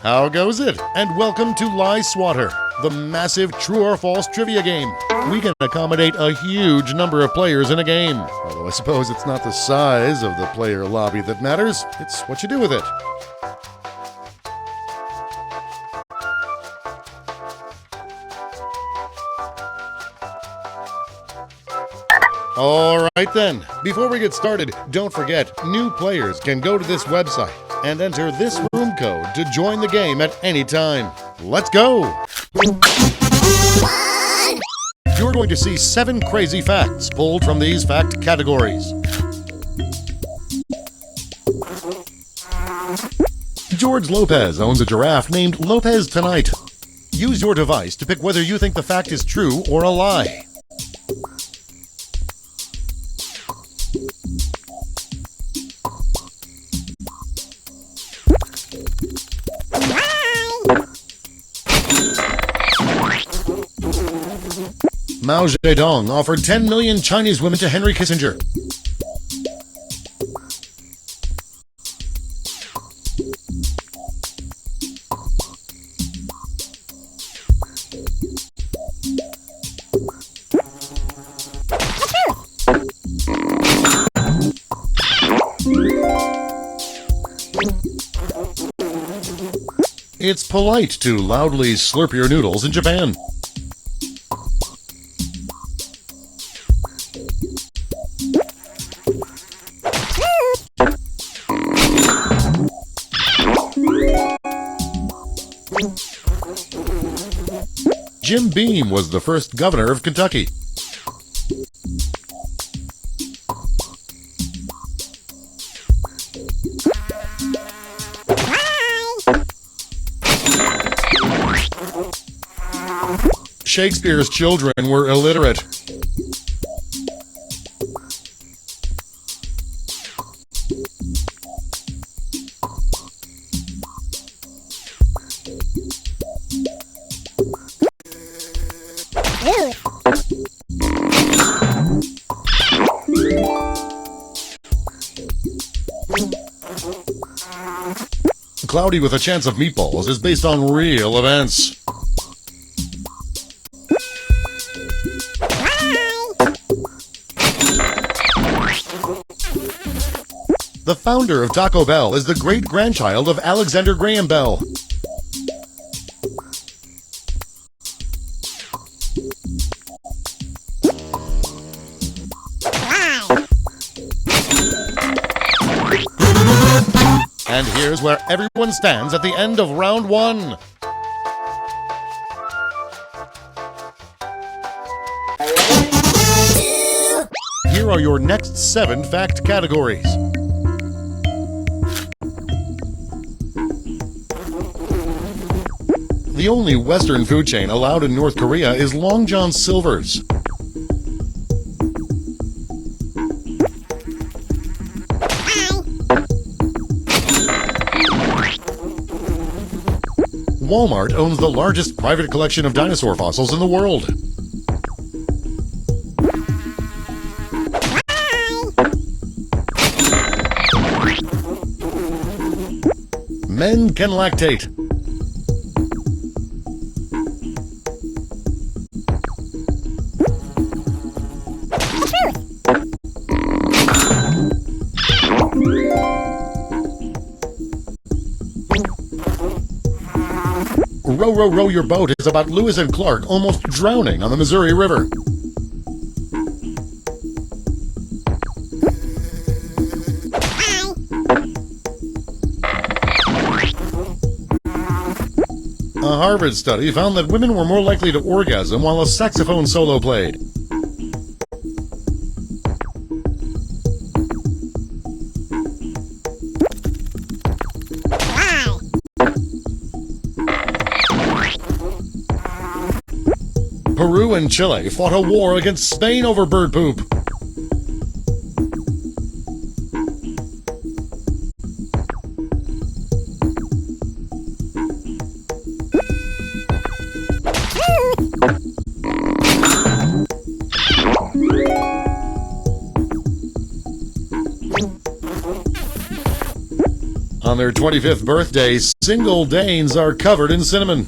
How goes it? And welcome to Lie Swatter, the massive true or false trivia game. We can accommodate a huge number of players in a game. Although I suppose it's not the size of the player lobby that matters, it's what you do with it. Alright then, before we get started, don't forget, new players can go to this website and enter this room code to join the game at any time. Let's go! You're going to see 7 crazy facts pulled from these fact categories. George Lopez owns a giraffe named Lopez Tonight. Use your device to pick whether you think the fact is true or a lie. Mao Zedong offered 10 million Chinese women to Henry Kissinger. It's polite to loudly slurp your noodles in Japan. Jim Beam was the first governor of Kentucky. Shakespeare's children were illiterate. Cloudy with a Chance of Meatballs is based on real events. The founder of Taco Bell is the great-grandchild of Alexander Graham Bell. And here's where everyone stands at the end of round 1. Here are your next 7 fact categories. The only Western food chain allowed in North Korea is Long John Silver's. Walmart owns the largest private collection of dinosaur fossils in the world. Men can lactate. Row, Row, Row Your Boat is about Lewis and Clark almost drowning on the Missouri River. A Harvard study found that women were more likely to orgasm while a saxophone solo played. Peru and Chile fought a war against Spain over bird poop. On their 25th birthday, single Danes are covered in cinnamon.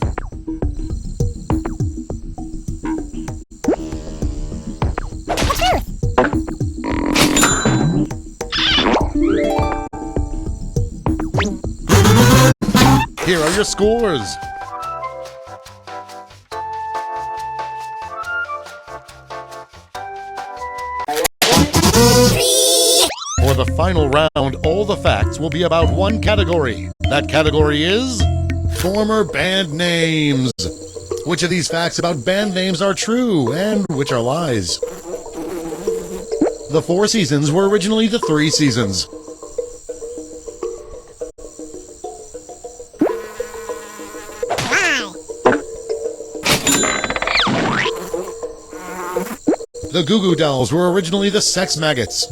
Here are your scores. For the final round, all the facts will be about one category. That category is former band names. Which of these facts about band names are true and which are lies? The 4 seasons were originally the 3 seasons. The Goo Goo Dolls were originally the Sex Maggots.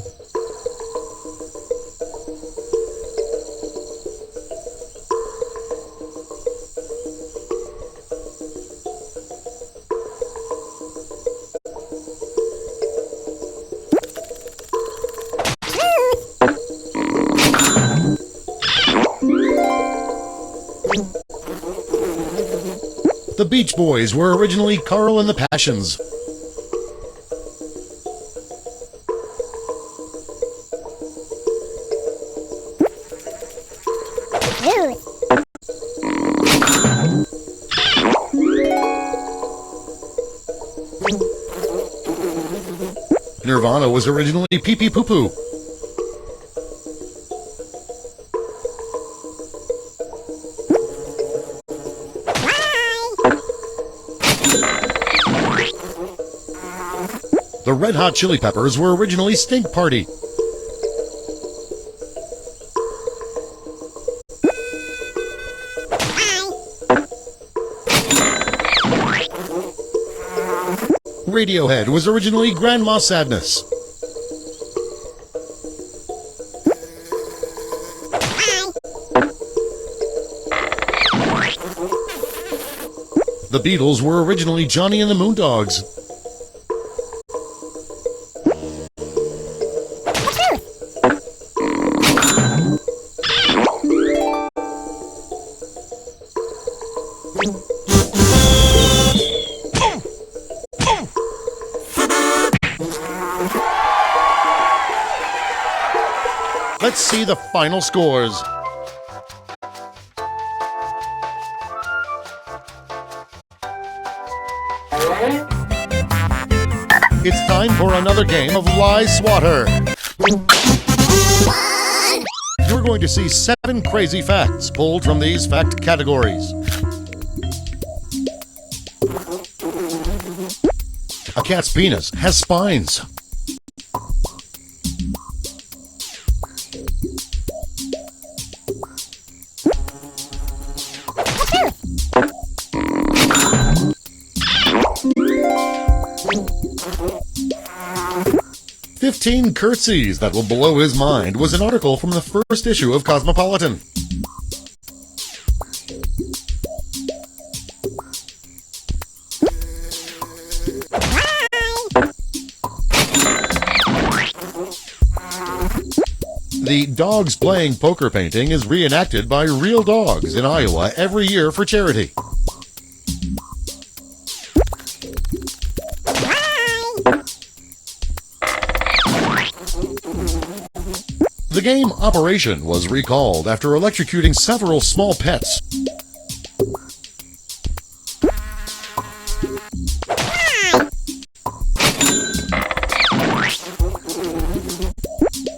The Beach Boys were originally Carl and the Passions. Nirvana was originally Pee Pee Poo Poo. The Red Hot Chili Peppers were originally Stink Party. Radiohead was originally Grandma Sadness. The Beatles were originally Johnny and the Moondogs. Let's see the final scores. It's time for another game of Lie Swatter. You're going to see 7 crazy facts pulled from these fact categories. A cat's penis has spines. "15 Curtsies That Will Blow His Mind" was an article from the first issue of Cosmopolitan. The Dogs Playing Poker painting is reenacted by real dogs in Iowa every year for charity. The game Operation was recalled after electrocuting several small pets.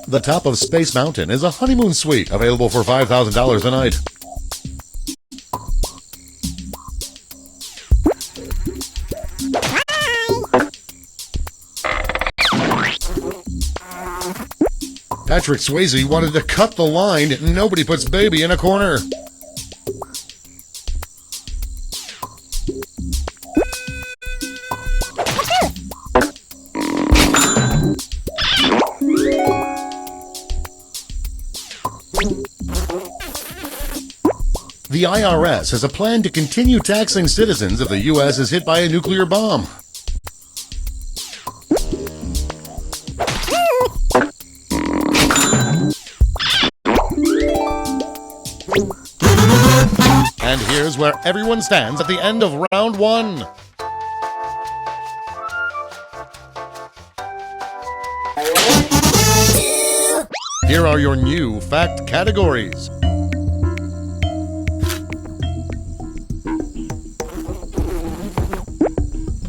The top of Space Mountain is a honeymoon suite available for $5,000 a night. Patrick Swayze wanted to cut the line, "Nobody puts baby in a corner." The IRS has a plan to continue taxing citizens if the U.S. is hit by a nuclear bomb. where everyone stands at the end of round one. Here are your new fact categories.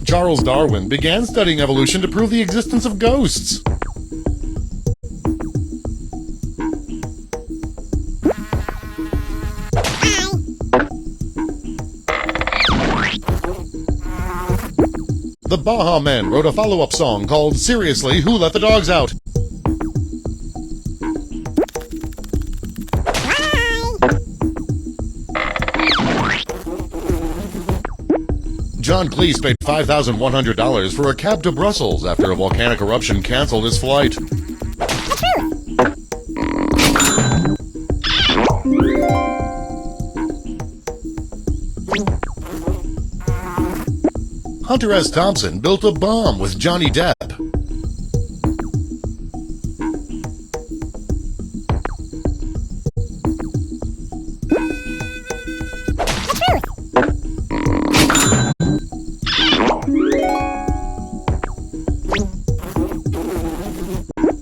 Charles Darwin began studying evolution to prove the existence of ghosts. The Baha Men wrote a follow-up song called Seriously, Who Let the Dogs Out? John Cleese paid $5,100 for a cab to Brussels after a volcanic eruption canceled his flight. Hunter S. Thompson built a bomb with Johnny Depp.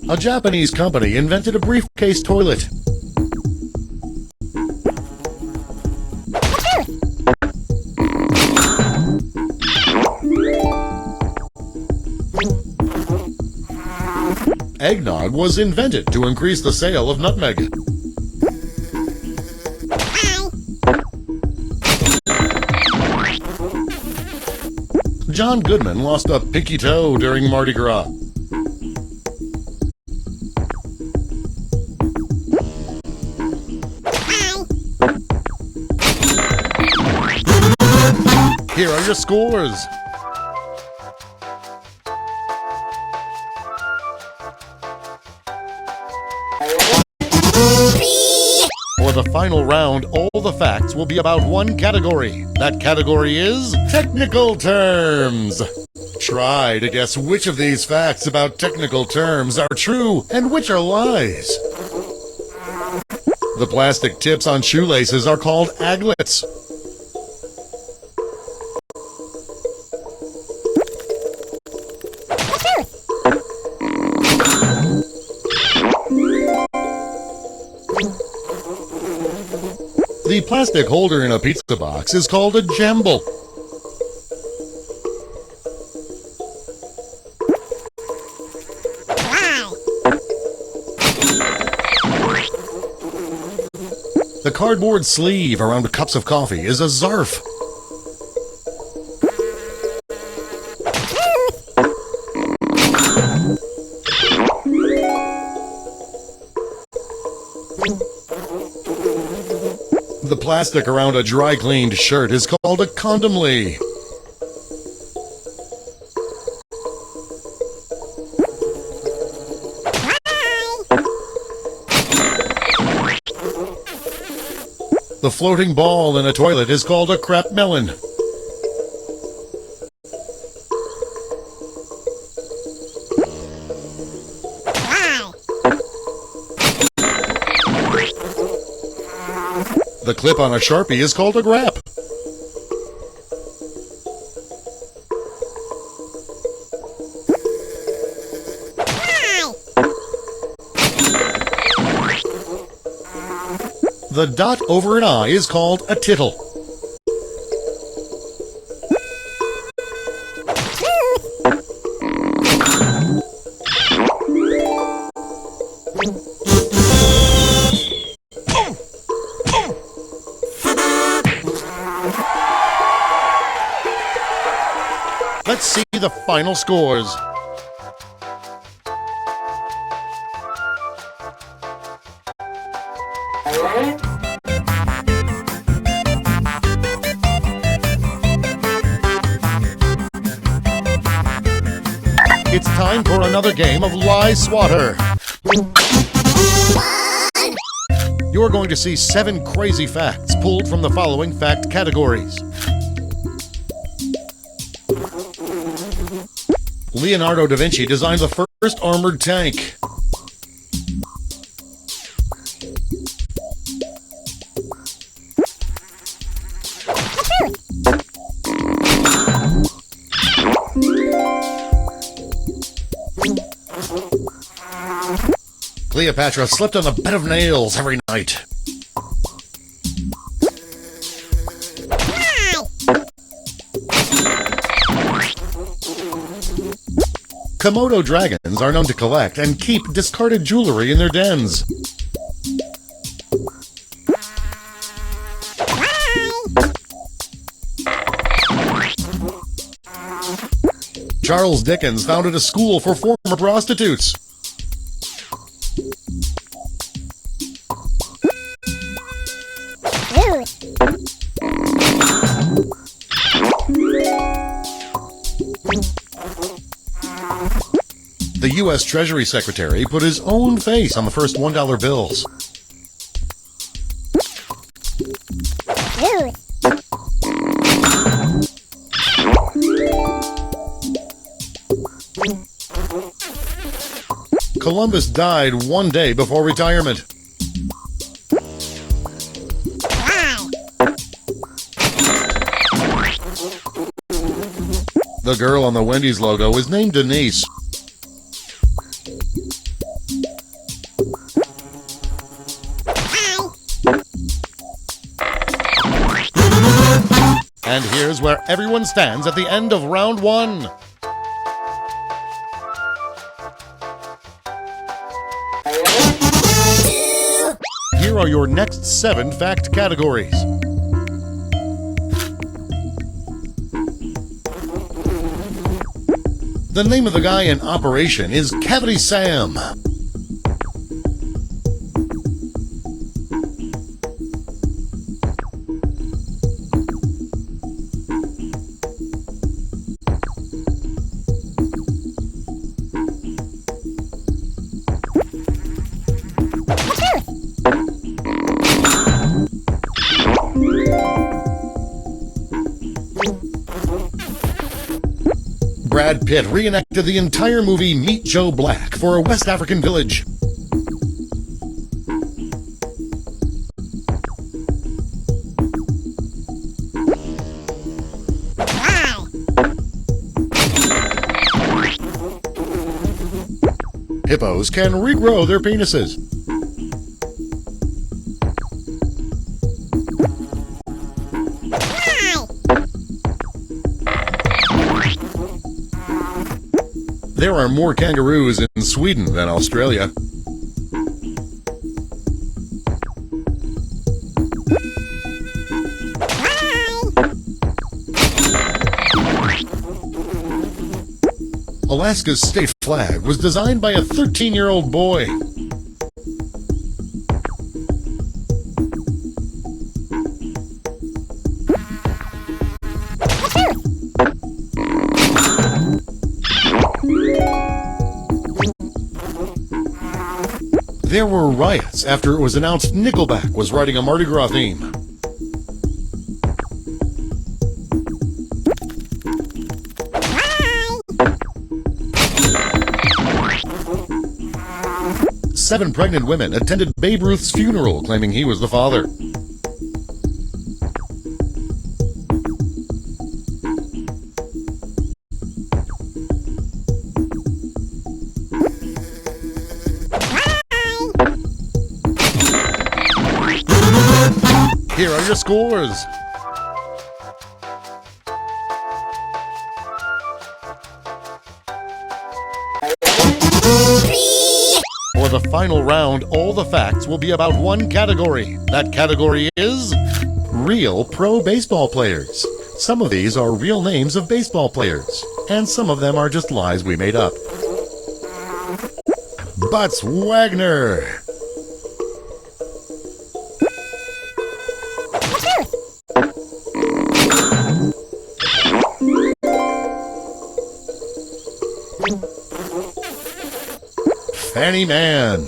A Japanese company invented a briefcase toilet. Eggnog was invented to increase the sale of nutmeg. John Goodman lost a pinky toe during Mardi Gras. Here are your scores. For the final round, all the facts will be about one category. That category is technical terms. Try to guess which of these facts about technical terms are true and which are lies. The plastic tips on shoelaces are called aglets. The plastic holder in a pizza box is called a jumble. The cardboard sleeve around cups of coffee is a zarf. The plastic around a dry-cleaned shirt is called a condomly. The floating ball in a toilet is called a crap melon. The clip on a Sharpie is called a grap. The dot over an I is called a tittle. Let's see the final scores. It's time for another game of Lie Swatter. You're going to see 7 crazy facts pulled from the following fact categories. Leonardo da Vinci designed the first armored tank. Cleopatra slept on a bed of nails every night. Komodo dragons are known to collect and keep discarded jewelry in their dens. Charles Dickens founded a school for former prostitutes. The U.S. Treasury Secretary put his own face on the first $1 bills. Columbus died one day before retirement. The girl on the Wendy's logo is named Denise. And here's where everyone stands at the end of round one. Here are your next 7 fact categories. The name of the guy in operation is Cavity Sam. Brad Pitt reenacted the entire movie Meet Joe Black for a West African village. Hippos can regrow their penises. There are more kangaroos in Sweden than Australia. Alaska's state flag was designed by a 13-year-old boy. There were riots after it was announced Nickelback was writing a Mardi Gras theme. Seven pregnant women attended Babe Ruth's funeral, claiming he was the father. Here are your scores. For the final round, all the facts will be about one category. That category is real pro baseball players. Some of these are real names of baseball players, and some of them are just lies we made up. Butts Wagner. Fanny Man.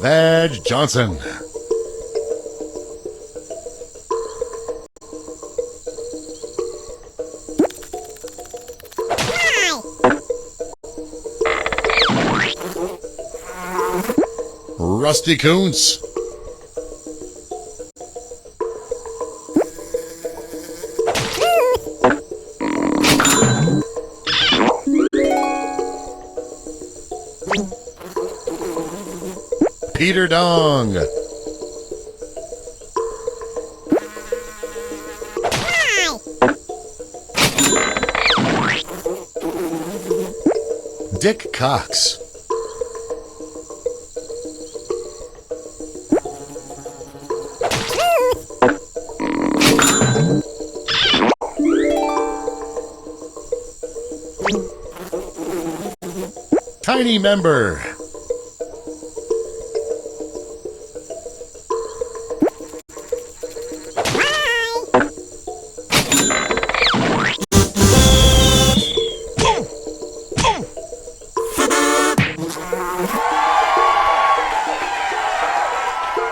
Vag Johnson. Rusty Kuntz. Peter Dong. Dick Cox. Tiny Member.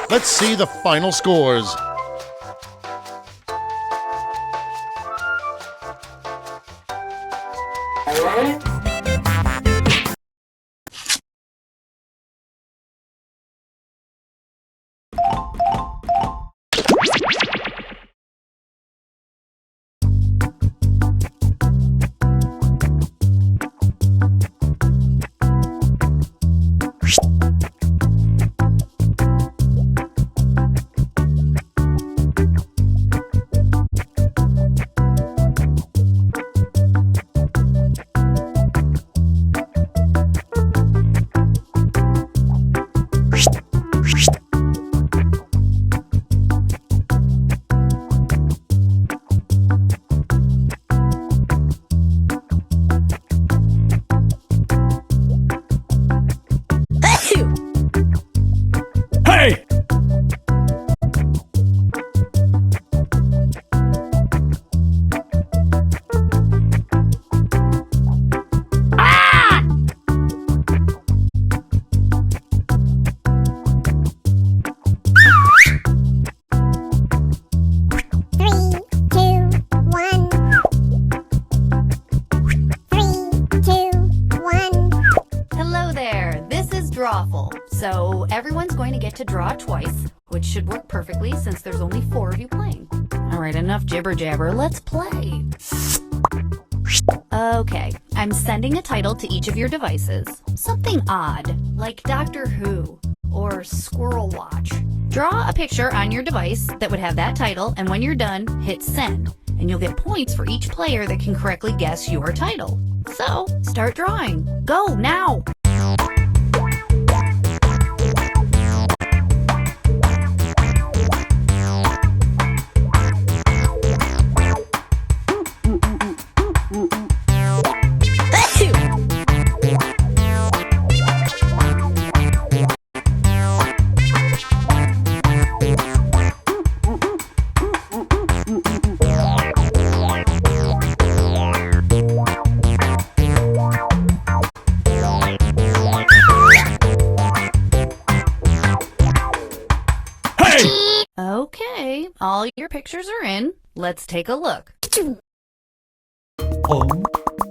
Let's see the final scores. So everyone's going to get to draw twice, which should work perfectly since there's only 4 of you playing. All right, enough jibber jabber, let's play. Okay, I'm sending a title to each of your devices. Something odd, like Doctor Who or Squirrel Watch. Draw a picture on your device that would have that title, and when you're done, hit send, and you'll get points for each player that can correctly guess your title. So, start drawing. Go, now! Okay, all your pictures are in. Let's take a look.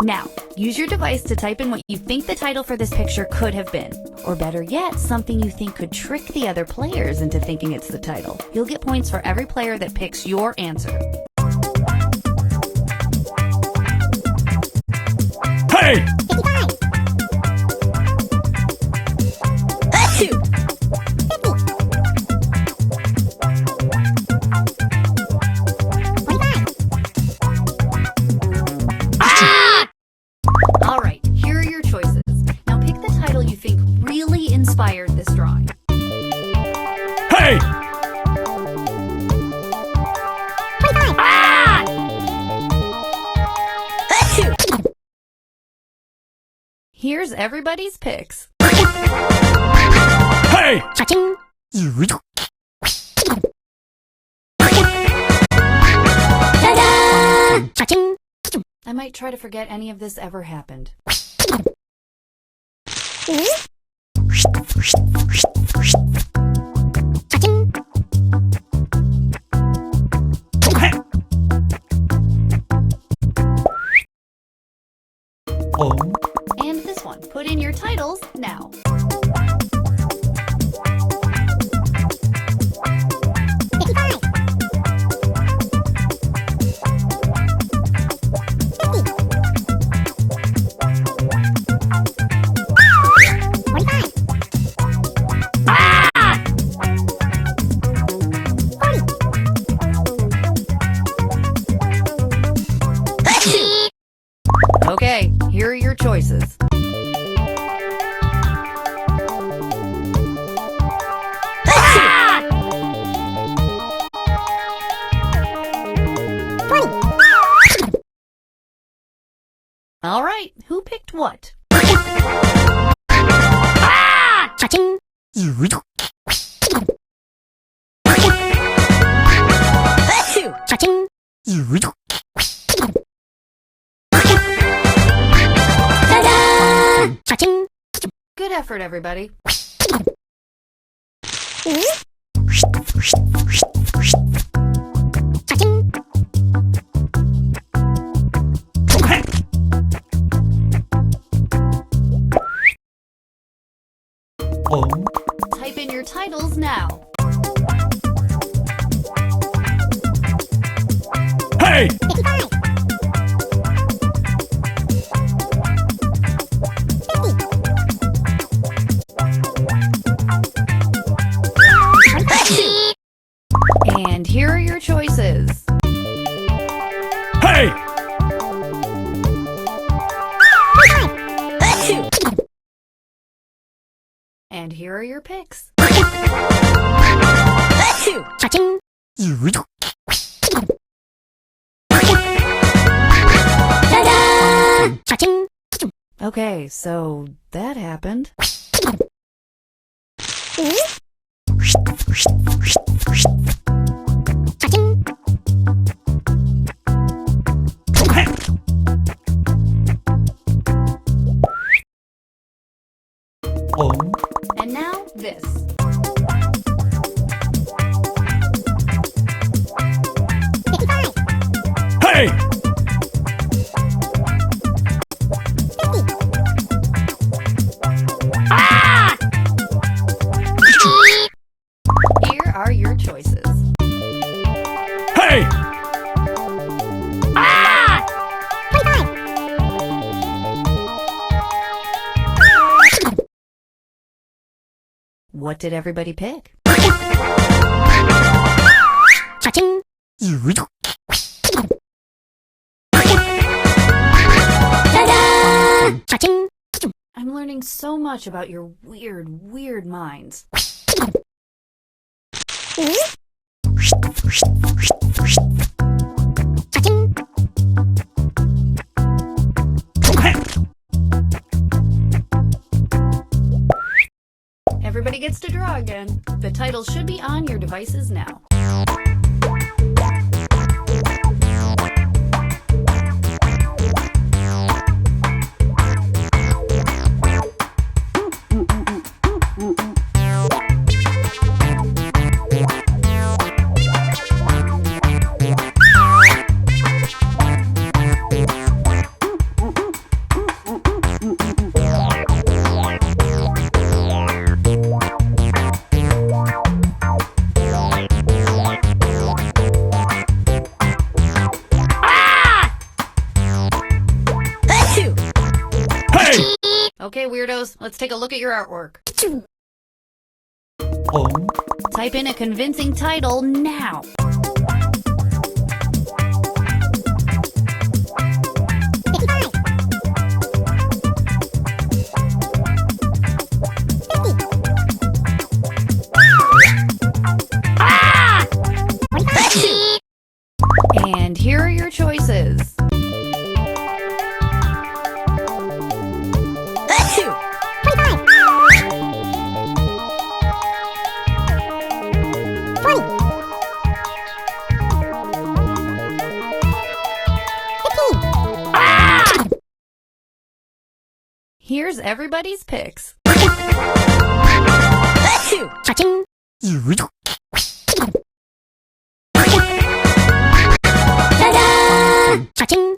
Now, use your device to type in what you think the title for this picture could have been. Or better yet, something you think could trick the other players into thinking it's the title. You'll get points for every player that picks your answer. Hey! 55! All right, here are your choices. Now pick the title you think really inspired this drawing. Hey! 25! Here's everybody's picks. Hey! I might try to forget any of this ever happened. And this one. Put in your titles now. Okay, here are your choices. All right, who picked what? Cha-ching! Cha-ching! Ta-da! Cha-ching! Good effort, everybody. Cha-ching! Type in your titles now. Hey! And here are your choices. Hey! And here are your picks. Cha-ching! Ta-da! Cha-ching! Okay, so that happened. Cha-ching! And now this. Hey! Here are your choices. Hey! What did everybody pick? Cha-ching! Ta-da! Cha-ching! I'm learning so much about your weird minds. Cha-ching! Everybody gets to draw again. The title should be on your devices now. Hey! Okay, weirdos, let's take a look at your artwork. Type in a convincing title now. And here are your choices. Here's everybody's picks. Cha-ching! Ta-da! Cha-ching!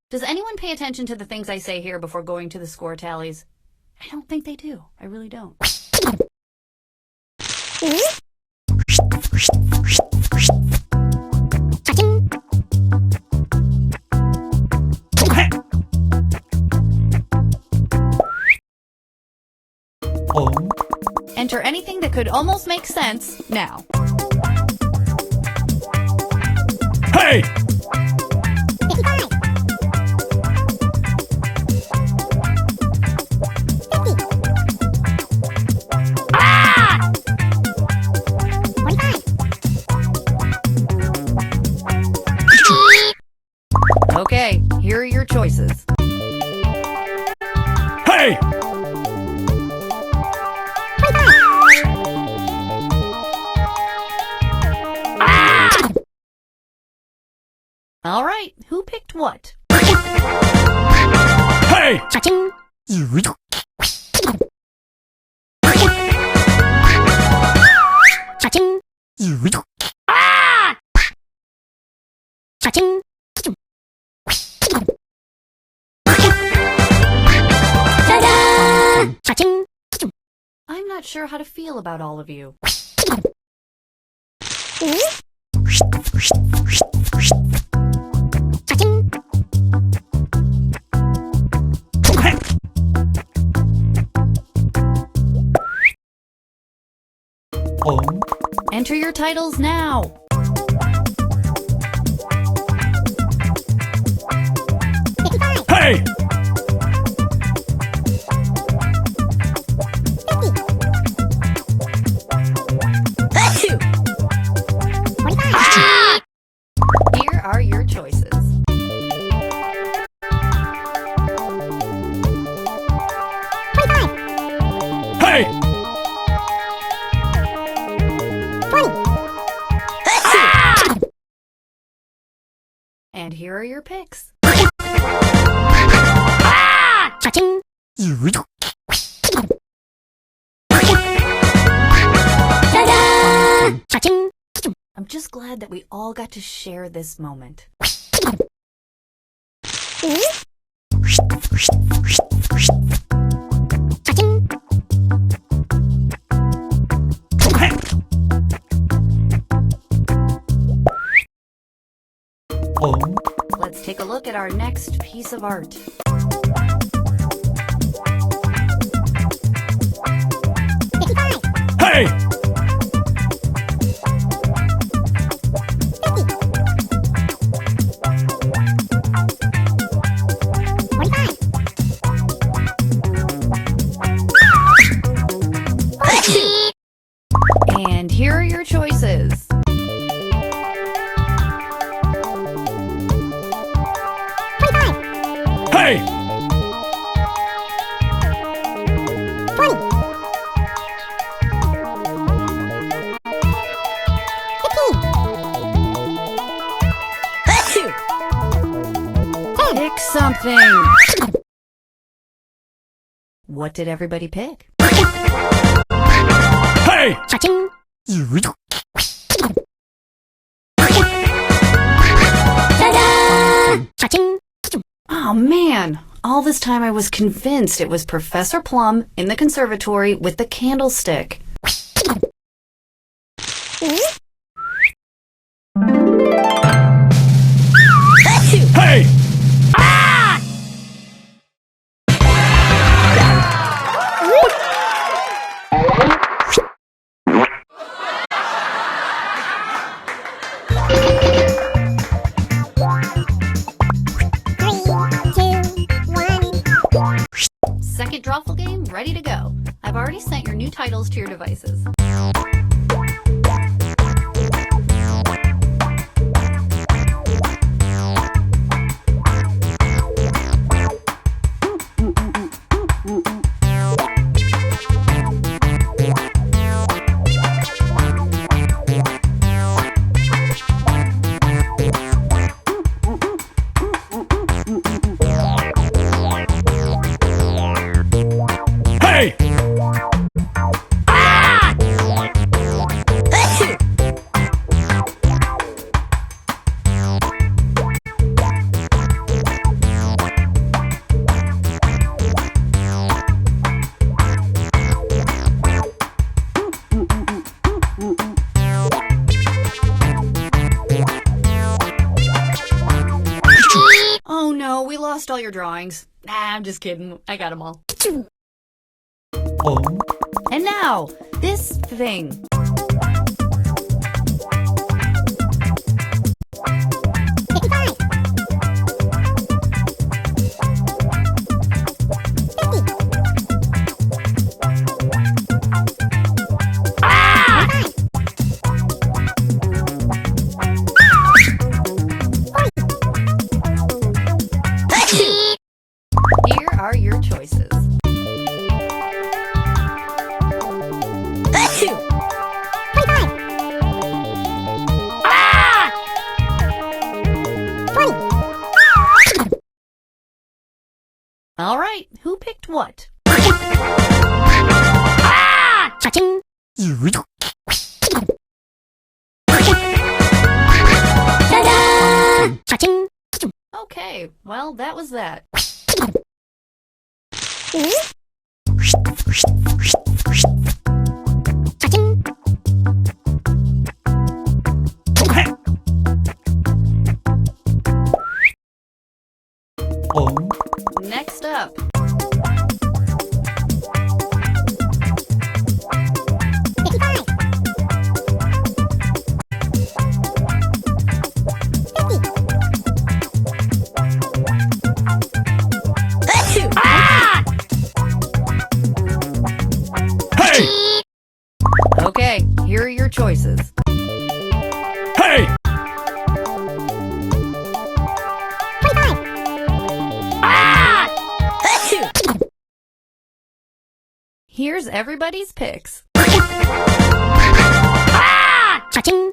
Does anyone pay attention to the things I say here before going to the score tallies? I don't think they do. I really don't. Cha-ching! Enter anything that could almost make sense now. Hey! choices. Hey! All right, who picked what? Hey! Cha-ching. Cha-ching. Cha-ching. Ta-da! Cha-ching. I'm not sure how to feel about all of you. Cha-ching. Enter your titles now. Hey! Here are your choices. Hey! And here are your picks. Cha-ching. Ta-da! Cha-ching. I'm just glad that we all got to share this moment. Cha-ching. Let's take a look at our next piece of art. Hey! And here are your choices. Hey! Pick something. What did everybody pick? Hey! Cha-ching. Ta-da! Cha-ching. Oh man, all this time I was convinced it was Professor Plum in the conservatory with the candlestick. Hey! Second drawful game ready to go. I've already sent your new titles to your devices. Hey! Oh no, we lost all your drawings. Nah, I'm just kidding. I got them all. And now, this thing. choices. All right, who picked what? Cha-ching! Ta-da! Cha-ching! Okay, well, that was that. Cha-ching! Next up. Hey! Okay, here are your choices. Hey! Here's everybody's picks. Cha-ching!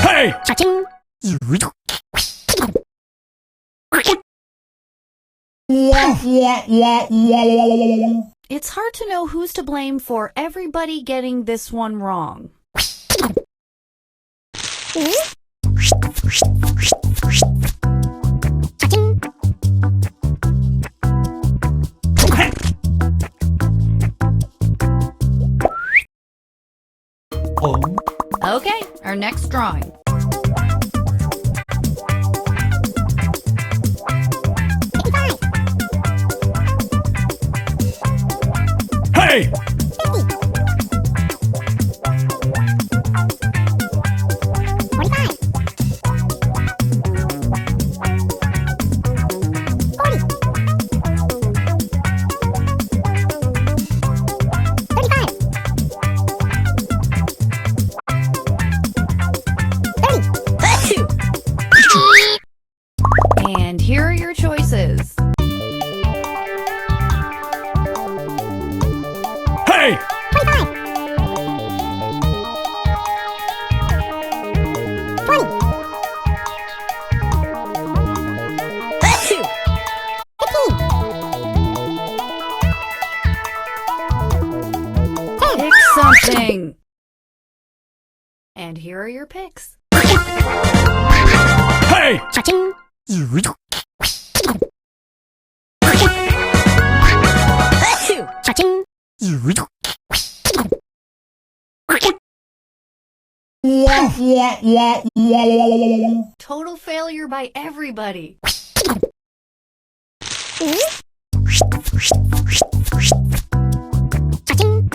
Hey! Cha-ching! It's hard to know who's to blame for everybody getting this one wrong. Cha-ching! Okay, our next drawing. Hey! And here are your choices. Hey! Pick something. And here are your picks. Hey! Cha-ching! Cha-ching! Total failure by everybody. Cha-ching!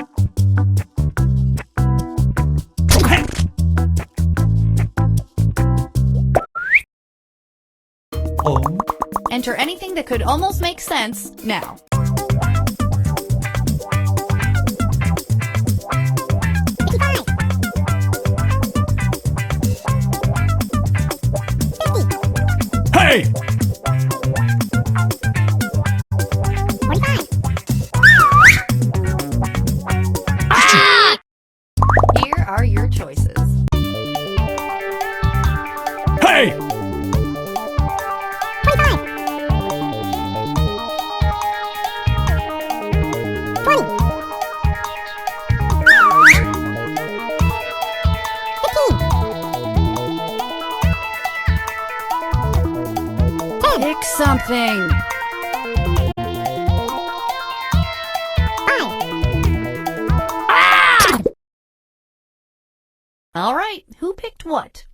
Enter anything that could almost make sense now. Hey! Here are your choices. Hey! Pick something. All right, who picked what?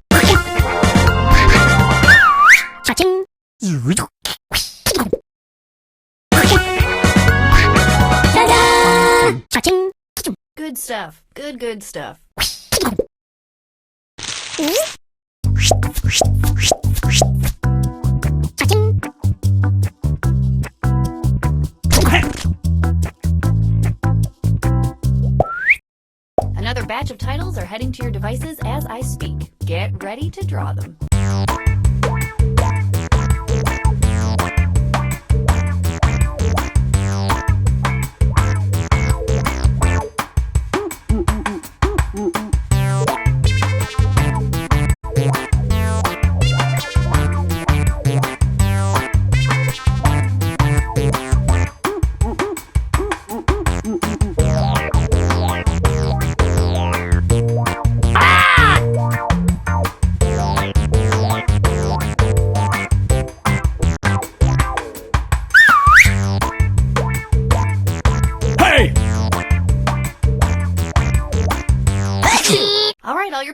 Cha-ching! Ta-da! Cha-ching! Good stuff. Good stuff. Cha-ching! Another batch of titles are heading to your devices as I speak. Get ready to draw them.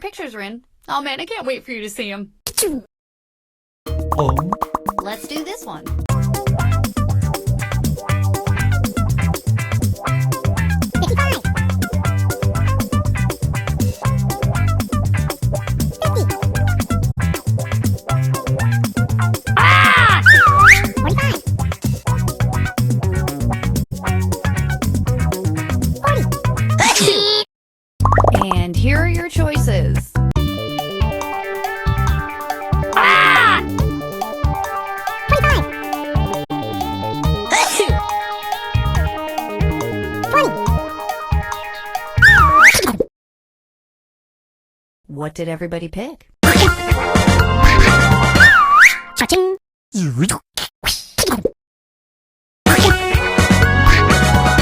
pictures are in. Oh man, I can't wait for you to see them. Let's do this one. And here are your choices. What did everybody pick? Cha-ching.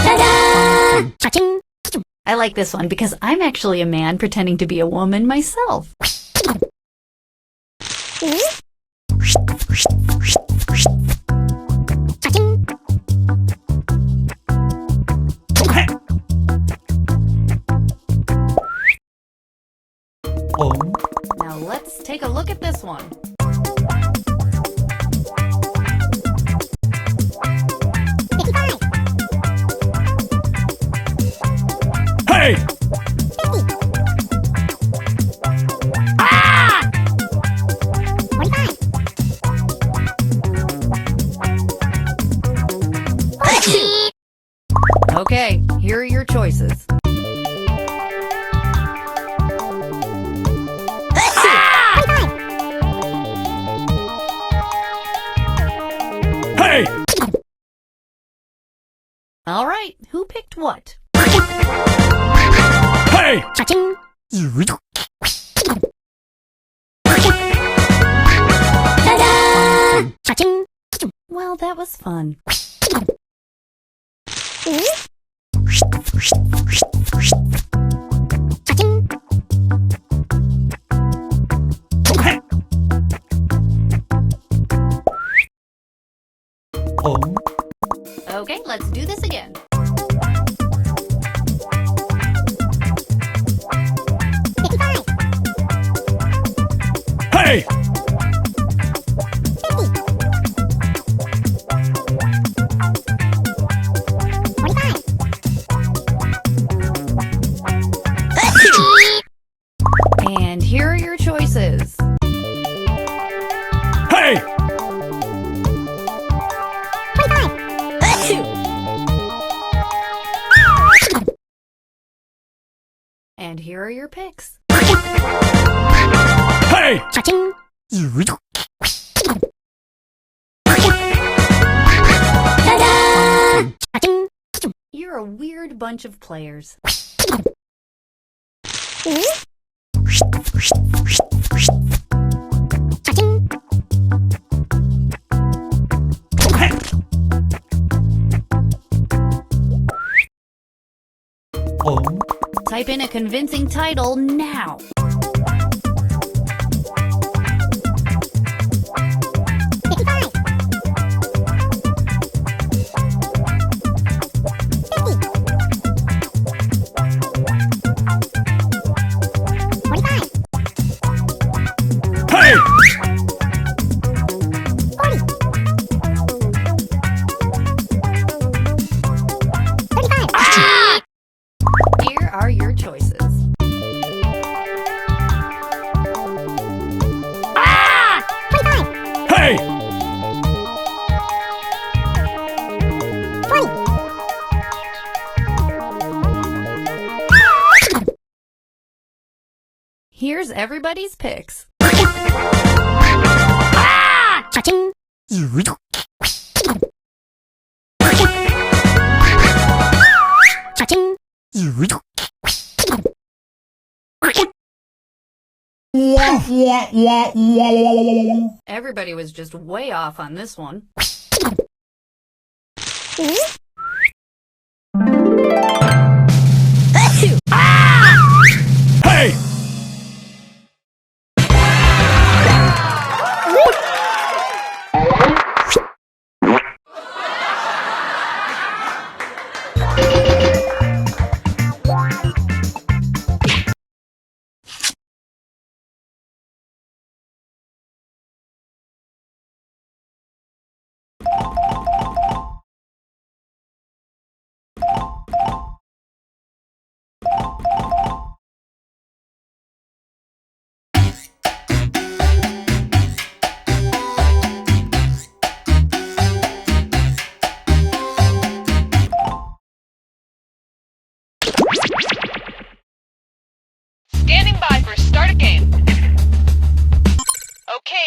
Ta-da! Cha-ching. I like this one because I'm actually a man pretending to be a woman myself. Cha-ching. Now let's take a look at this one. Hey! Okay, here are your choices. Hey! All right, who picked what? Hey! Cha-ching. Ta-da! Cha-ching. Well, that was fun. Cha-ching. Okay, let's do this again. Hey! And here are your choices. Hey! And here are your picks. Hey! Cha-ching. Ta-da! Cha-ching. You're a weird bunch of players. Cha-ching. Type in a convincing title now. Hey! Here are your choices. Hey! Here's everybody's picks. Cha-ching. Cha-ching. Everybody was just way off on this one. Hey!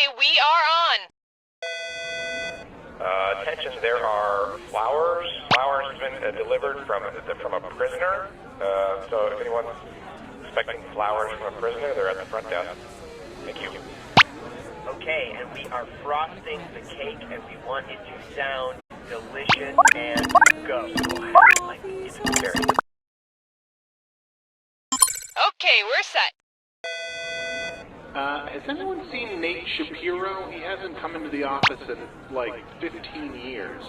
Okay, we are on. Attention, there are flowers. Flowers have been delivered from a prisoner. So if anyone's expecting flowers from a prisoner, they're at the front desk. Thank you. Okay, and we are frosting the cake, and we want it to sound delicious and go. Like, it's very... Okay, we're set. Has anyone seen Nate Shapiro? He hasn't come into the office in, like, 15 years.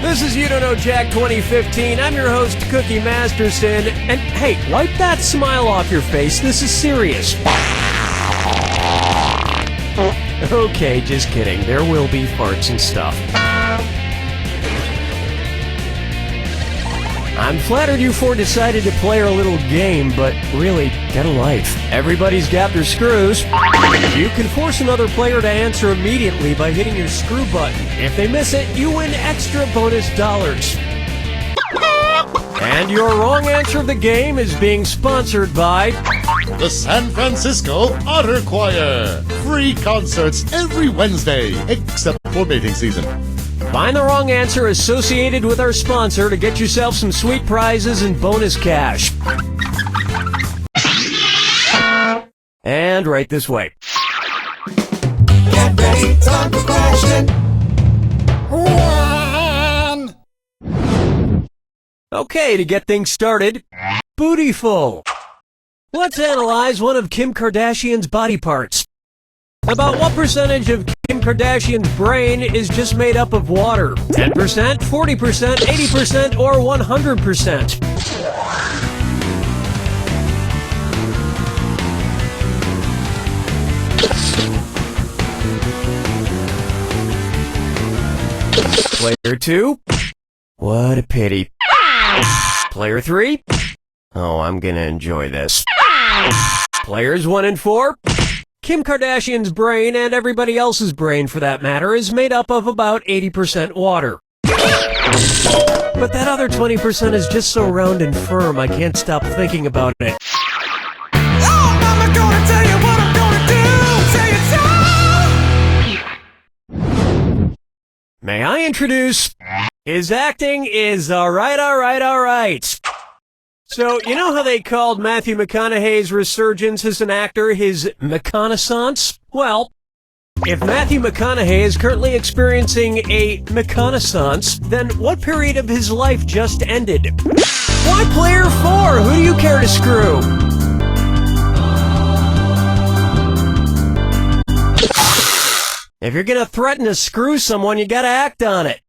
This is You Don't Know Jack 2015. I'm your host, Cookie Masterson. And hey, wipe that smile off your face. This is serious. Okay, just kidding. There will be farts and stuff. I'm flattered you four decided to play our little game, but really, get a life. Everybody's got their screws. You can force another player to answer immediately by hitting your screw button. If they miss it, you win extra bonus dollars. And your wrong answer of the game is being sponsored by The San Francisco Otter Choir. Free concerts every Wednesday, except for mating season. Find the wrong answer associated with our sponsor to get yourself some sweet prizes and bonus cash. And right this way. Get ready, time for question. One. Okay, to get things started, Bootyful. Let's analyze one of Kim Kardashian's body parts. About what percentage of Kim Kardashian's brain is just made up of water? 10%, 40%, 80%, or 100%? Player 2? What a pity. Player 3? Oh, I'm gonna enjoy this. Players 1 and 4? Kim Kardashian's brain, and everybody else's brain for that matter, is made up of about 80% water. But that other 20% is just so round and firm, I can't stop thinking about it. Oh, mama gonna tell you what I'm gonna do. Say it so. May I introduce... His acting is alright. So, you know how they called Matthew McConaughey's resurgence as an actor his McConaissance? Well, if Matthew McConaughey is currently experiencing a McConaissance, then what period of his life just ended? Why player 4? Who do you care to screw? If you're gonna threaten to screw someone, you gotta act on it.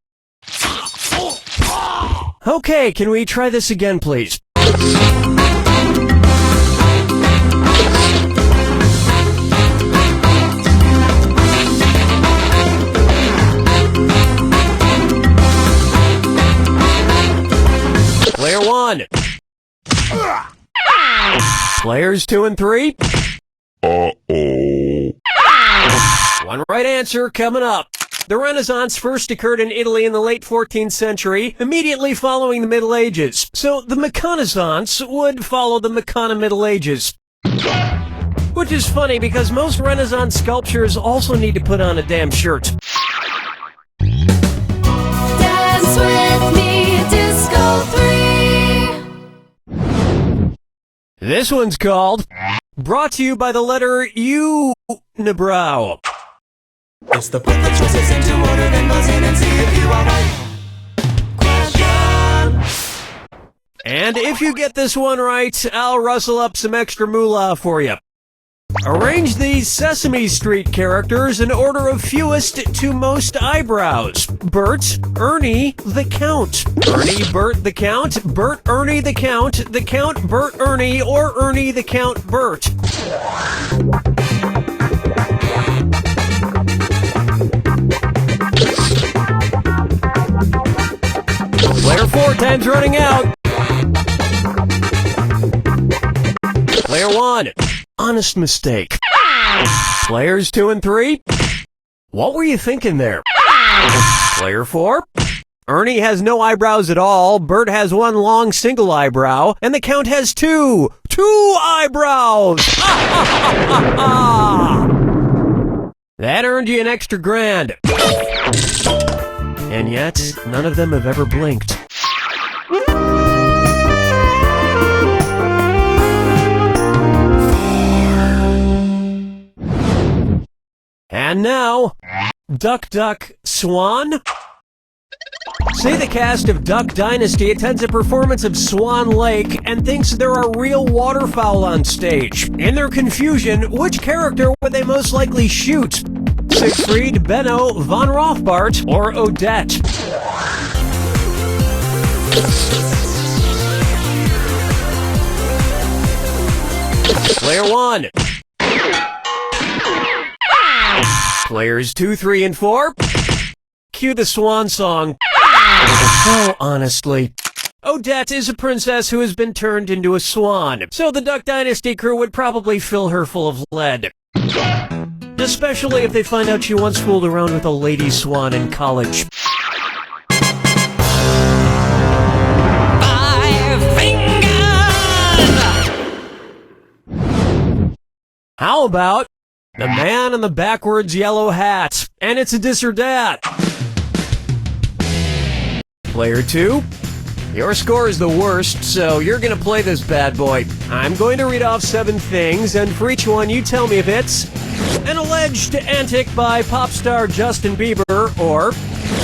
Okay, can we try this again, please? Player 1. Players 2 and 3. Uh-oh. One right answer coming up. The Renaissance first occurred in Italy in the late 14th century, immediately following the Middle Ages. So the McConaissance would follow the McCona Middle Ages. Which is funny because most Renaissance sculptures also need to put on a damn shirt. Dance with me, Disco 3. This one's called Brought to you by the letter U-nibrow. It's the put the choices into order, then buzz in and see if you are right. Question. And if you get this one right, I'll rustle up some extra moolah for you. Arrange these Sesame Street characters in order of fewest to most eyebrows. Bert, Ernie, the Count. Ernie, Bert, the Count. Bert, Ernie, the Count. The Count, Bert, Ernie, or Ernie, the Count, Bert. Player 4, time's running out. Player 1, honest mistake. Players 2 and 3, what were you thinking there? Player 4. Ernie has no eyebrows at all, Bert has one long single eyebrow, and the Count has two eyebrows! That earned you an extra grand. And yet, none of them have ever blinked. And now, Duck, Duck, Swan? Say the cast of Duck Dynasty attends a performance of Swan Lake and thinks there are real waterfowl on stage. In their confusion, which character would they most likely shoot? Siegfried, Benno, Von Rothbart, or Odette? Player 1. Players 2, 3, and 4. Cue the swan song. Oh, honestly. Odette is a princess who has been turned into a swan, so the Duck Dynasty crew would probably fill her full of lead. Especially if they find out she once fooled around with a lady swan in college. 5 fingers! How about the man in the backwards yellow hat? And it's a dis or dat. Player 2, your score is the worst, so you're gonna play this bad boy. I'm going to read off 7 things, and for each one you tell me if it's an alleged antic by pop star Justin Bieber, or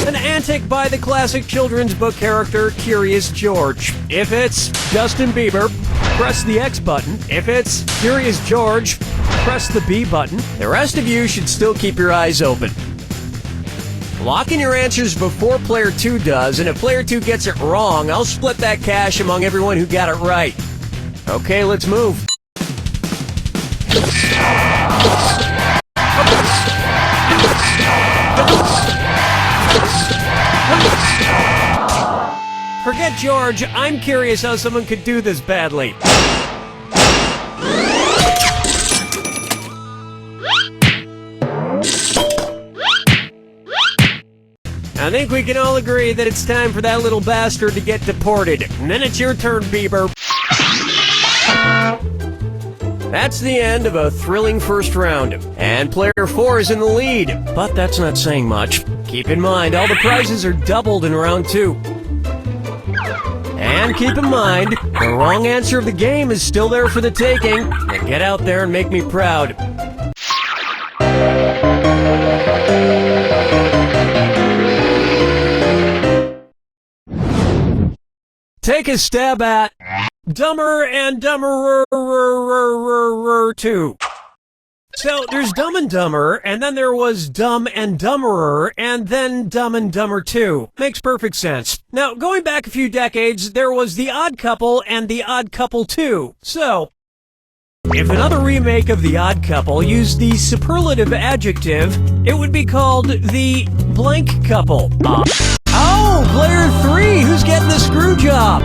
an antic by the classic children's book character Curious George. If it's Justin Bieber, press the X button. If it's Curious George, press the B button. The rest of you should still keep your eyes open. Lock in your answers before Player 2 does, and if Player 2 gets it wrong, I'll split that cash among everyone who got it right. Okay, let's move. Forget George, I'm curious how someone could do this badly. I think we can all agree that it's time for that little bastard to get deported. And then it's your turn, Bieber. That's the end of a thrilling first round. And Player 4 is in the lead. But that's not saying much. Keep in mind, all the prizes are doubled in round 2. And keep in mind, the wrong answer of the game is still there for the taking. Now get out there and make me proud. Take a stab at Dumber and Dumberer 2. So there's Dumb and Dumber, and then there was Dumb and Dumberer, and then Dumb and Dumber 2. Makes perfect sense. Now, going back a few decades, there was The Odd Couple and The Odd Couple 2. So, if another remake of The Odd Couple used the superlative adjective, it would be called The Blank Couple. Oh, Player 3, who's getting the screw job?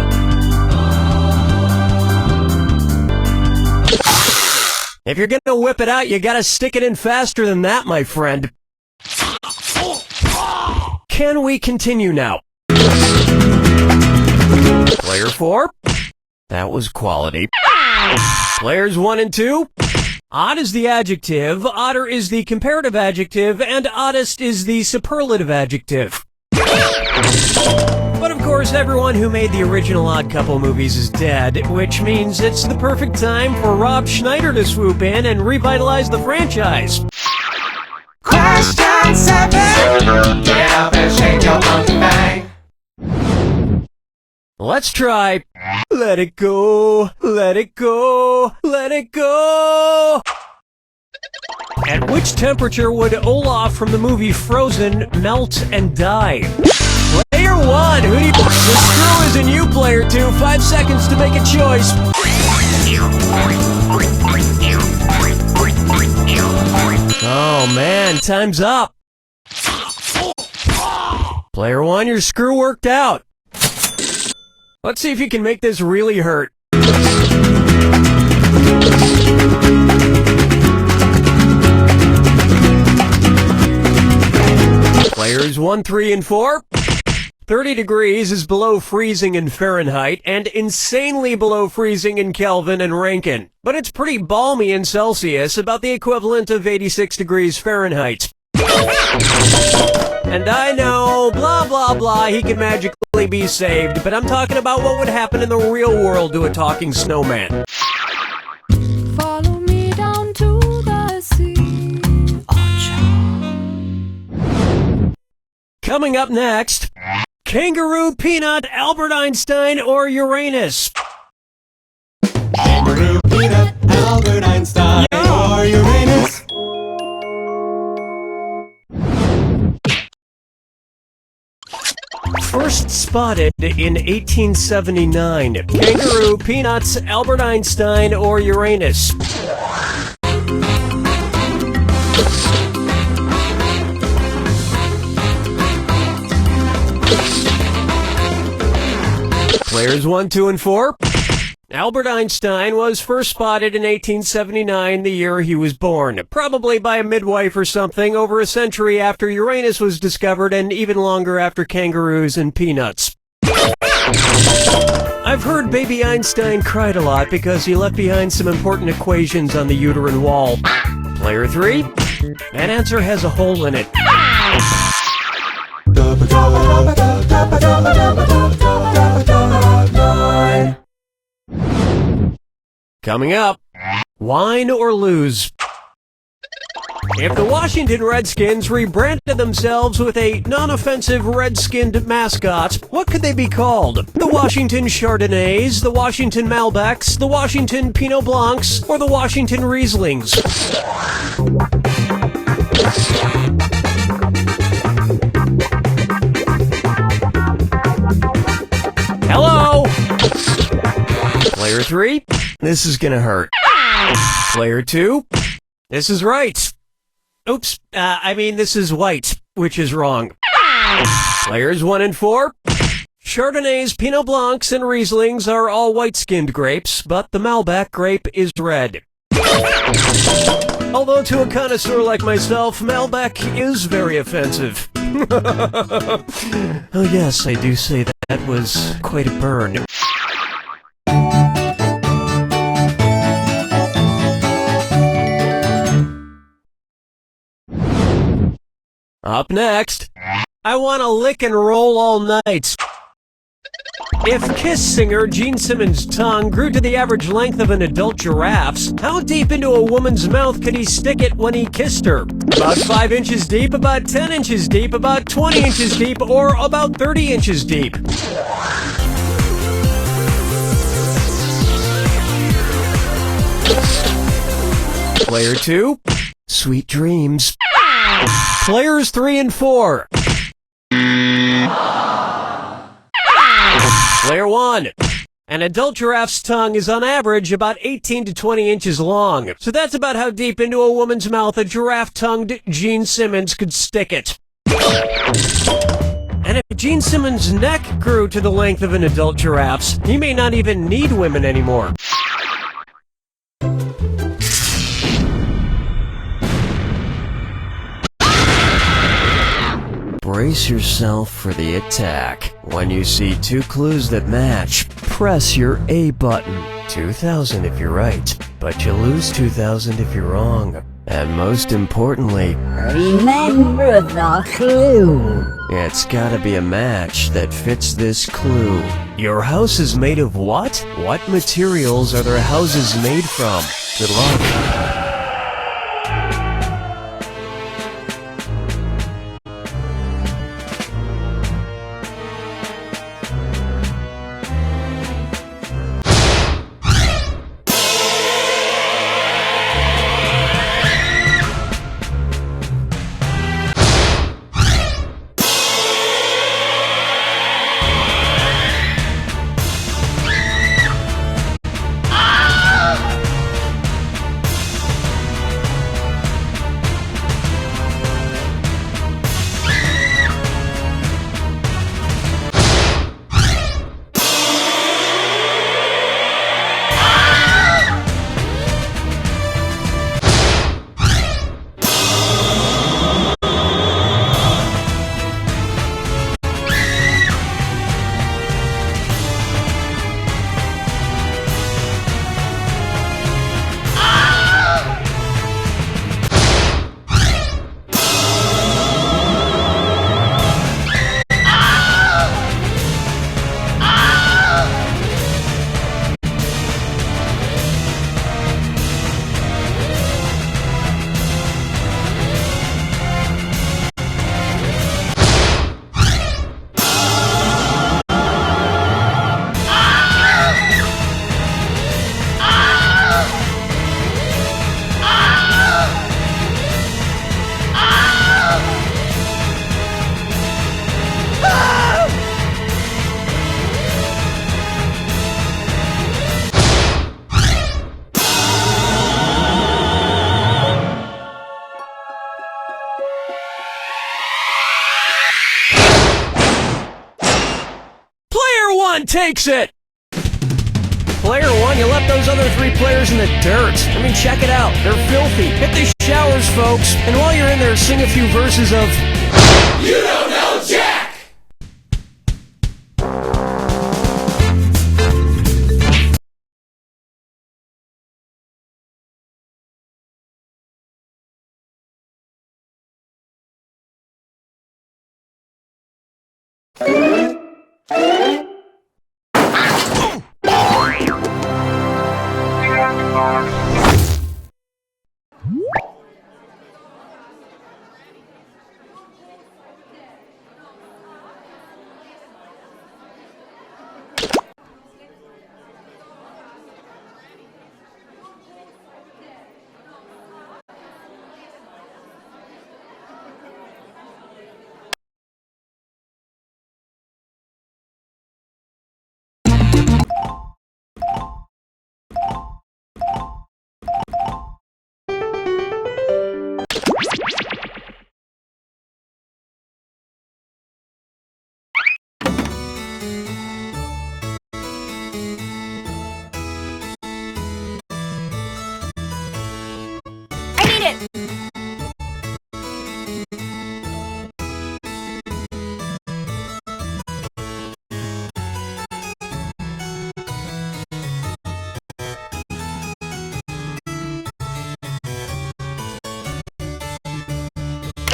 If you're gonna whip it out, you gotta stick it in faster than that, my friend. Can we continue now? Player 4, that was quality. Players 1 and 2, odd is the adjective, odder is the comparative adjective, and oddest is the superlative adjective. But of course, everyone who made the original Odd Couple movies is dead, which means it's the perfect time for Rob Schneider to swoop in and revitalize the franchise. Question 7. Get up and shake your monkey bang. Let's try Let It Go, Let It Go, Let It Go. At which temperature would Olaf from the movie Frozen melt and die? Player 1, who do you... The screw is in you, Player 2. 5 seconds to make a choice. Oh man, time's up. Player 1, your screw worked out. Let's see if you can make this really hurt. Players 1, 3, and 4. 30 degrees is below freezing in Fahrenheit and insanely below freezing in Kelvin and Rankine. But it's pretty balmy in Celsius, about the equivalent of 86 degrees Fahrenheit. And I know, blah, blah, blah, he can magically be saved, but I'm talking about what would happen in the real world to a talking snowman. Follow me down to the sea. Coming up next, kangaroo, peanut, Albert Einstein, or Uranus? Kangaroo, peanut, Albert Einstein, or Uranus. First spotted in 1879. Kangaroo, peanuts, Albert Einstein, or Uranus? Players 1, 2, and 4. Albert Einstein was first spotted in 1879, the year he was born. Probably by a midwife or something, over a century after Uranus was discovered and even longer after kangaroos and peanuts. I've heard baby Einstein cried a lot because he left behind some important equations on the uterine wall. Player 3. That answer has a hole in it. Coming up, wine or lose? If the Washington Redskins rebranded themselves with a non-offensive red-skinned mascot, what could they be called? The Washington Chardonnays, the Washington Malbecs, the Washington Pinot Blancs, or the Washington Rieslings? Hello? Player 3, this is gonna hurt. Player 2, this is right. Oops, this is white, which is wrong. Players 1 and 4, Chardonnays, Pinot Blancs, and Rieslings are all white-skinned grapes, but the Malbec grape is red. Although to a connoisseur like myself, Malbec is very offensive. Oh yes, I do say that was quite a burn. Up next, I want to lick and roll all night. If Kiss singer Gene Simmons' tongue grew to the average length of an adult giraffe's, how deep into a woman's mouth could he stick it when he kissed her? About 5 inches deep, about 10 inches deep, about 20 inches deep, or about 30 inches deep? Player 2, sweet dreams. Players 3 and 4. Player 1. An adult giraffe's tongue is on average about 18 to 20 inches long. So that's about how deep into a woman's mouth a giraffe-tongued Gene Simmons could stick it. And if Gene Simmons' neck grew to the length of an adult giraffe's, he may not even need women anymore. Brace yourself for the attack. When you see 2 clues that match, press your A button. 2,000 if you're right, but you lose 2,000 if you're wrong. And most importantly, remember the clue. It's gotta be a match that fits this clue. Your house is made of what? What materials are their houses made from? Good luck. 1 takes it! Player 1, you left those other 3 players in the dirt. I mean, check it out. They're filthy. Hit the showers, folks. And while you're in there, sing a few verses of... You don't know Jack!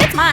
It's mine.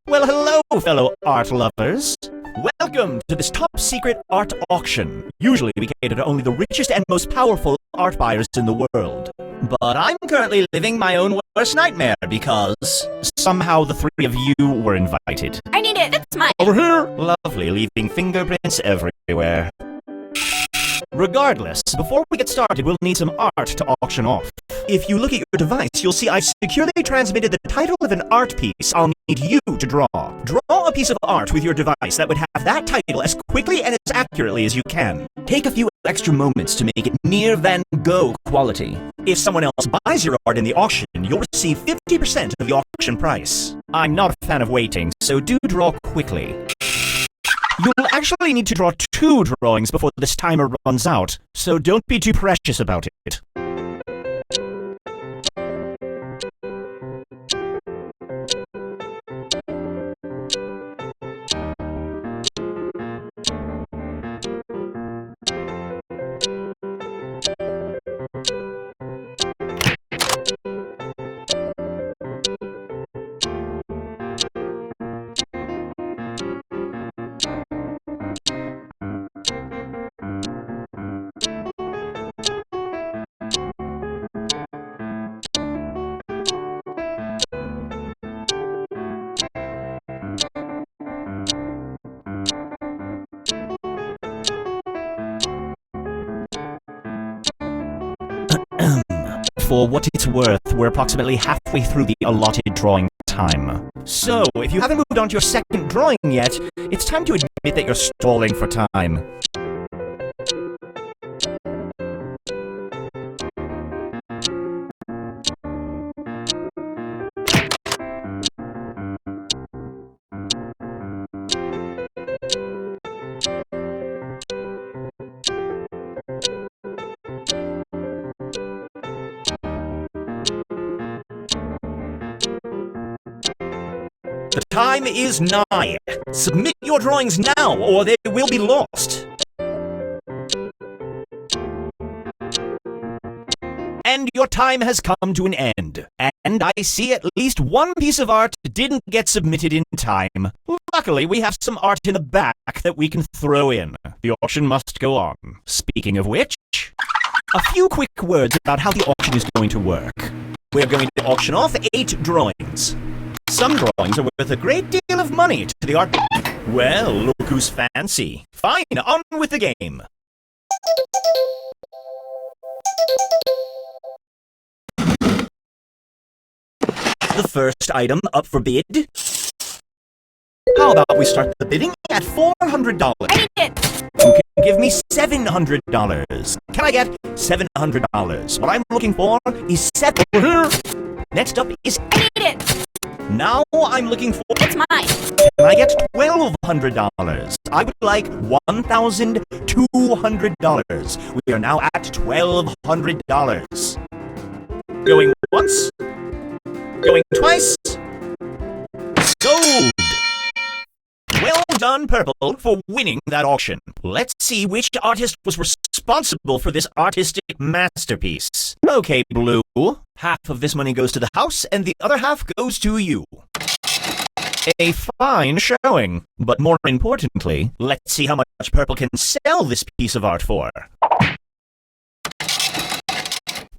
Well, hello, fellow art lovers. Welcome to this top-secret art auction. Usually we cater to only the richest and most powerful art buyers in the world. But I'm currently living my own worst nightmare because somehow the 3 of you were invited. I need it. That's mine. Over here! Lovely, leaving fingerprints everywhere. Regardless, before we get started, we'll need some art to auction off. If you look at your device, you'll see I've securely transmitted the title of an art piece I'll need you to draw. Draw a piece of art with your device that would have that title as quickly and as accurately as you can. Take a few extra moments to make it near Van Gogh quality. If someone else buys your art in the auction, you'll receive 50% of the auction price. I'm not a fan of waiting, so do draw quickly. You'll actually need to draw 2 drawings before this timer runs out, so don't be too precious about it. for what it's worth, we're approximately halfway through the allotted drawing time. So, if you haven't moved on to your second drawing yet, it's time to admit that you're stalling for time. The time is nigh. Submit your drawings now, or they will be lost. And your time has come to an end. And I see at least one piece of art didn't get submitted in time. Luckily, we have some art in the back that we can throw in. The auction must go on. Speaking of which, a few quick words about how the auction is going to work. We're going to auction off 8 drawings. Some drawings are worth a great deal of money to the art. Well, look who's fancy. Fine, on with the game. The first item up for bid. How about we start the bidding at $400? Who can give me $700? Can I get $700? What I'm looking for is Next up is Now I'm looking for... It's mine. Can I get $1,200? I would like $1,200. We are now at $1,200. Going once. Going twice. Sold! Well done, Purple, for winning that auction. Let's see which artist was responsible for this artistic masterpiece. Okay, Blue. Half of this money goes to the house, and the other half goes to you. A fine showing. But more importantly, let's see how much Purple can sell this piece of art for.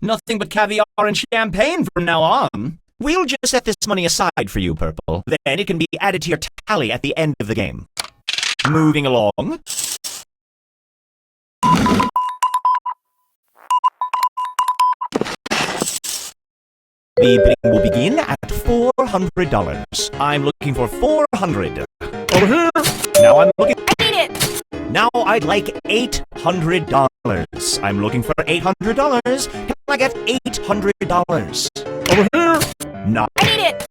Nothing but caviar and champagne from now on. We'll just set this money aside for you, Purple. Then it can be added to your tally at the end of the game. Moving along. The bidding will begin at $400. I'm looking for $400. Over here. Now I'm looking... I need it. Now I'd like $800. I'm looking for $800. Can I get $800? Over here. Not. I need it.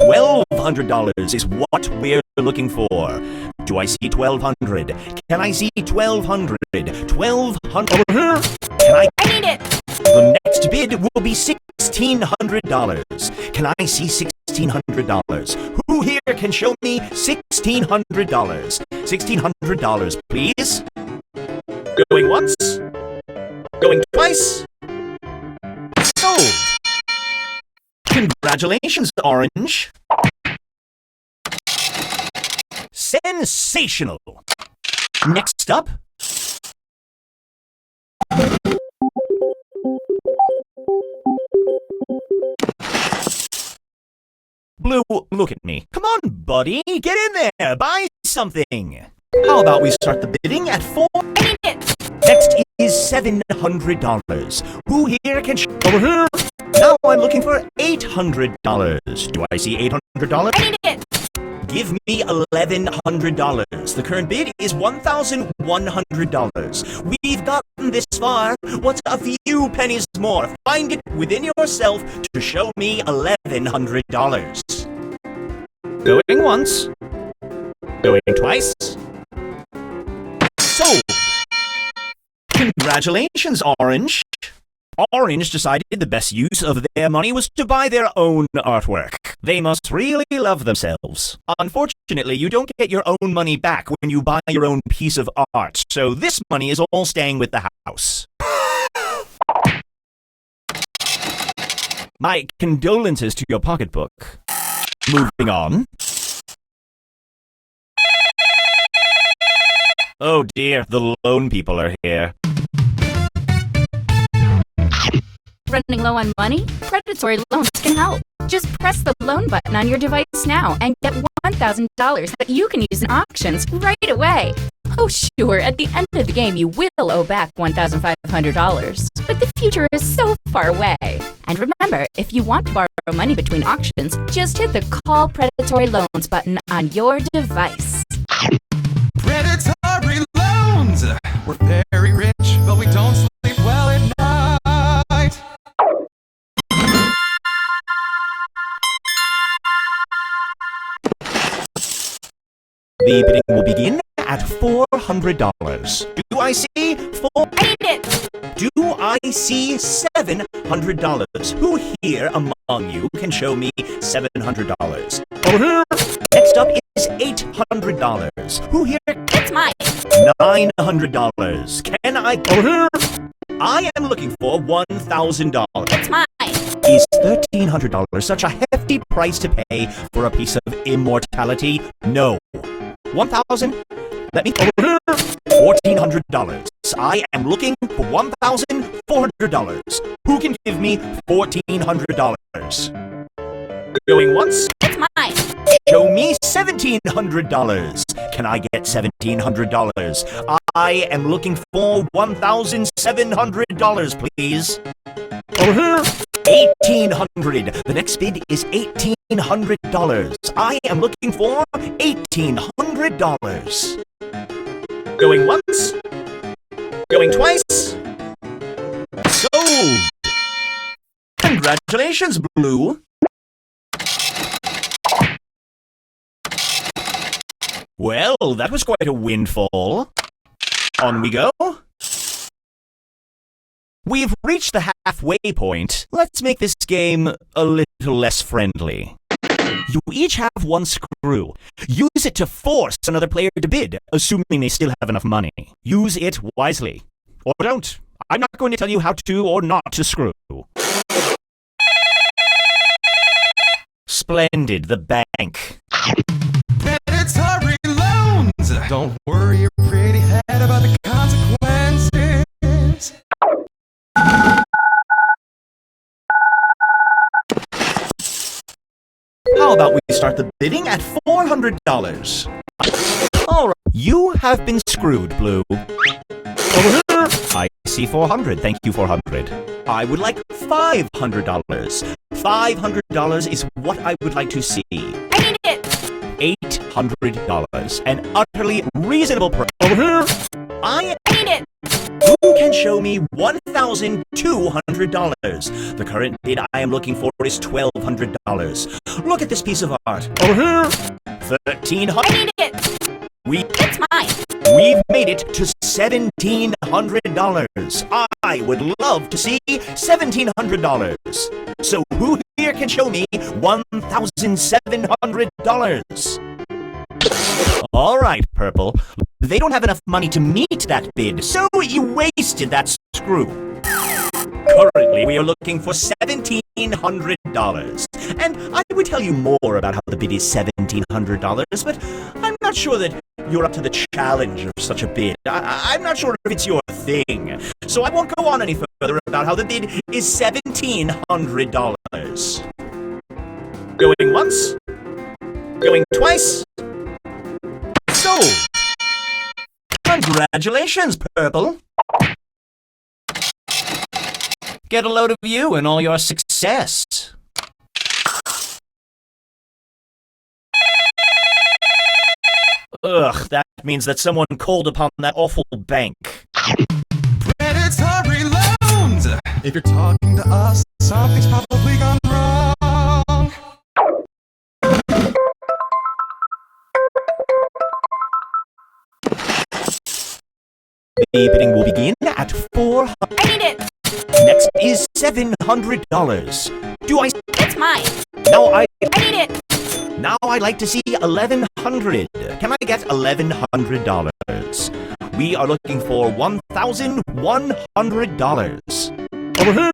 $1,200 is what we're looking for. Do I see 1,200? Can I see 1,200? 1,200 over here. I need it. The next bid will be $1,600. Can I see $1,600? Who here can show me $1,600? $1,600, please. Going once. Going twice. Sold. Congratulations, Orange. Sensational. Next up. Blue, look at me. Come on, buddy. Get in there. Buy something. How about we start the bidding at $4? Next is $700. Who here can over here? Now I'm looking for $800. Do I see $800? I need it. Give me $1,100. The current bid is $1,100. We've gotten this far. What's a few pennies more? Find it within yourself to show me $1,100. Going once. Going twice. Sold. Congratulations, Orange. Orange decided the best use of their money was to buy their own artwork. They must really love themselves. Unfortunately, you don't get your own money back when you buy your own piece of art, so this money is all staying with the house. My condolences to your pocketbook. Moving on. Oh dear, the loan people are here. Running low on money? Predatory loans can help. Just press the loan button on your device now and get $1,000 that you can use in auctions right away. Oh sure, at the end of the game you will owe back $1,500. But the future is so far away. And remember, if you want to borrow money between auctions, just hit the Call Predatory Loans button on your device. Predatory loans. We're very rich, but we don't sleep well at night. The bidding will begin at $400. Do I see four? I need it! Do I see $700? Who here among you can show me $700? Over here. Next up is $800. Who here? It's mine! $900. Can I? Over here. I am looking for $1,000. It's mine! Is $1,300 such a hefty price to pay for a piece of immortality? No. 1,000? Let me over here. $1,400. I am looking for $1,400. Who can give me $1,400? Going once? It's mine! Show me $1,700. Can I get $1,700? I am looking for $1,700, please. Over here. $1,800. The next bid is $1,800. I am looking for $1,800. Going once. Going twice. Sold. Congratulations, Blue. Well, that was quite a windfall. On we go. We've reached the halfway point. Let's make this game a little less friendly. You each have one screw. Use it to force another player to bid, assuming they still have enough money. Use it wisely. Or don't. I'm not going to tell you how to or not to screw. Splendid, the bank. Predatory loans. Don't worry your pretty head about the consequences. How about we start the bidding at $400? Alright, you have been screwed, Blue. Over here! I see 400, thank you 400. I would like $500. $500 is what I would like to see. I need it! $800, an utterly reasonable price. Over here! I need it! Who can show me $1,200? The current bid I am looking for is $1,200. Look at this piece of art. Over here. $1,300. I need it! It's mine! We've made it to $1,700. I would love to see $1,700. So who here can show me $1,700? All right, Purple. They don't have enough money to meet that bid, so you wasted that screw. Currently, we are looking for $1,700. And I would tell you more about how the bid is $1,700, but I'm not sure that you're up to the challenge of such a bid. I'm not sure if it's your thing. So I won't go on any further about how the bid is $1,700. Going once. Going twice. Sold. Congratulations, Purple. Get a load of you and all your success. Ugh, that means that someone called upon that awful bank. Predatory loans! If you're talking to us, something's probably gone wrong. The bidding will begin at $400. I need it! Next is $700. Do I? It's mine! Now I need it! Now I'd like to see $1,100. Can I get $1,100? We are looking for $1,100. Over here.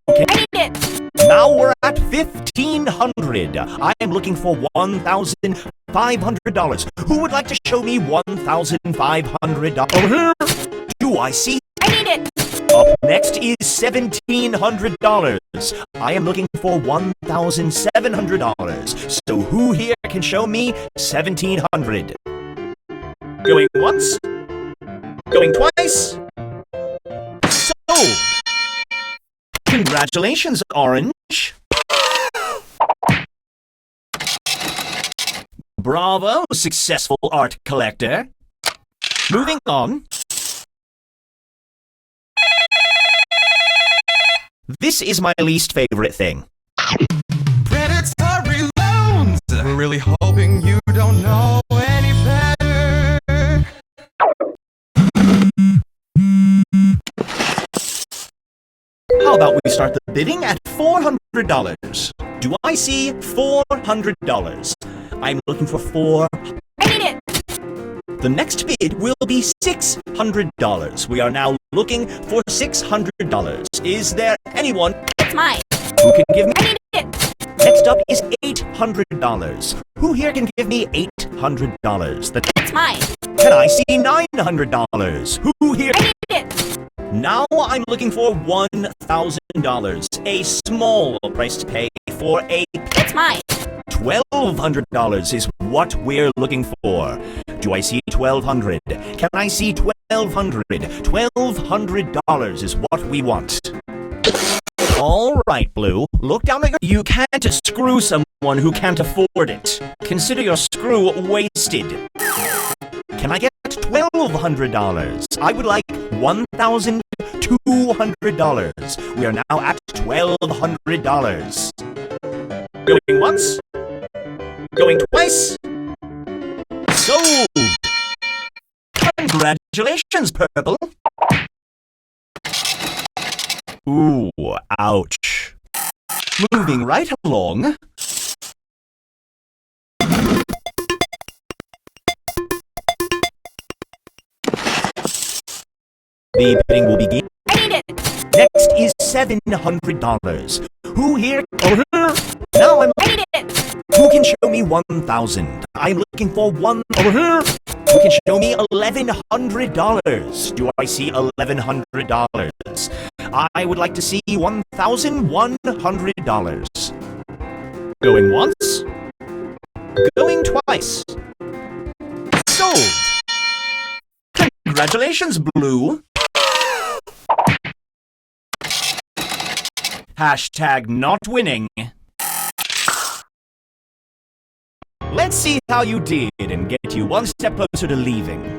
Okay. I need it! Now we're at $1,500. I am looking for $1,500. Who would like to show me $1,500? Over here. Do I see? I need it! Up next is $1,700. I am looking for $1,700. So who here can show me $1,700? Going once? Going twice? Sold! Congratulations, Orange. Bravo, successful art collector. Moving on. This is my least favorite thing. Predatory loans. We're really hoping you don't know any better. How about we start the bidding at $400? Do I see $400? I'm looking for four. I need it! The next bid will be $600. We are now looking for $600. Is there anyone It's mine. who can give me? I need it! Next up is $800. Who here can give me $800? It's mine. Can I see $900? Who here? I need it! Now I'm looking for $1,000. A small price to pay for a. It's mine. $1,200 is what we're looking for. Do I see $1,200? Can I see $1,200? $1,200 is what we want. All right, Blue. Look down at your. You can't screw someone who can't afford it. Consider your screw wasted. Can I get $1,200? I would like $1,200. We are now at $1,200. Going once. Going twice. Sold. Congratulations, Purple. Ooh, ouch. Moving right along. The bidding will begin. I need it! Next is $700. Who here? Over here. Now I'm. I need it! Who can show me 1,000? I'm looking for one. Over here. Who can show me $1,100? Do I see $1,100? I would like to see $1,100. Going once. Going twice. Sold. Congratulations, Blue. Hashtag not winning. Let's see how you did and get you one step closer to leaving.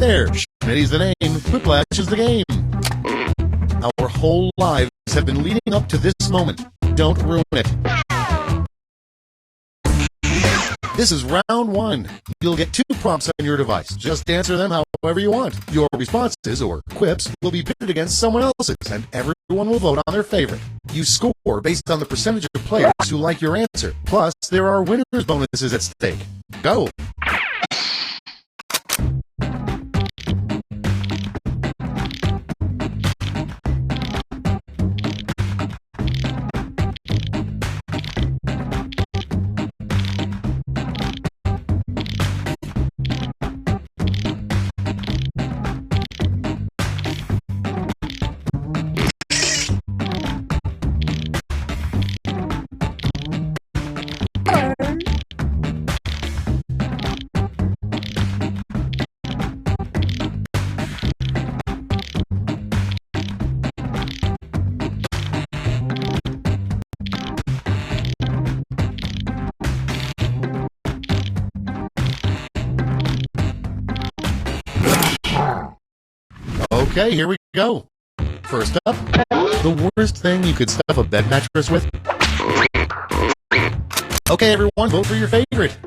there, Schmitty's the name, Quiplash is the game. Our whole lives have been leading up to this moment. Don't ruin it. This is round one. You'll get 2 prompts on your device. Just answer them however you want. Your responses, or quips, will be pitted against someone else's, and everyone will vote on their favorite. You score based on the percentage of players who like your answer. Plus, there are winners' bonuses at stake. Go! Okay, here we go. First up, the worst thing you could stuff a bed mattress with. Okay, everyone, vote for your favorite.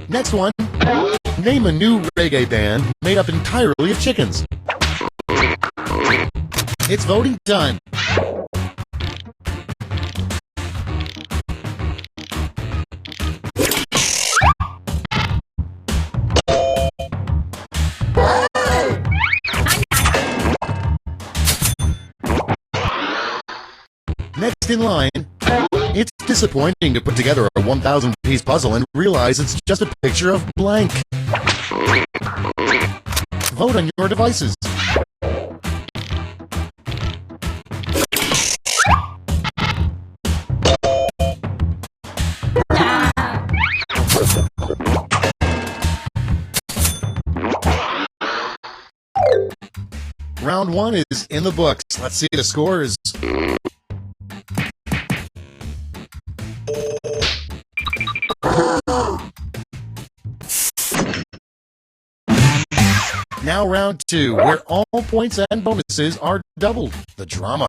Next one. Name a new reggae band made up entirely of chickens. It's voting time. Next in line, it's disappointing to put together a 1,000-piece puzzle and realize it's just a picture of blank. Vote on your devices. Round one is in the books. Let's see the scores. Now round two, where all points and bonuses are doubled. The drama.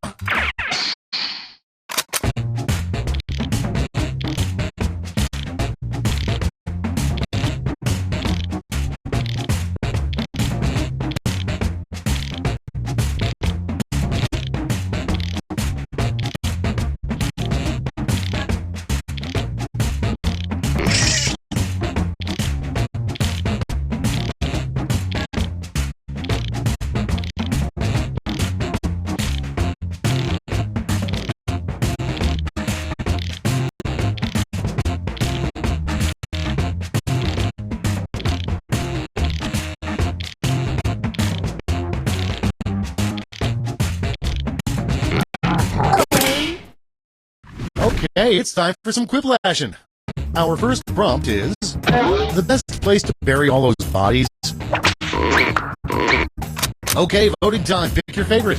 Okay, it's time for some quiplashing. Our first prompt is the best place to bury all those bodies. Okay, voting time. Pick your favorite.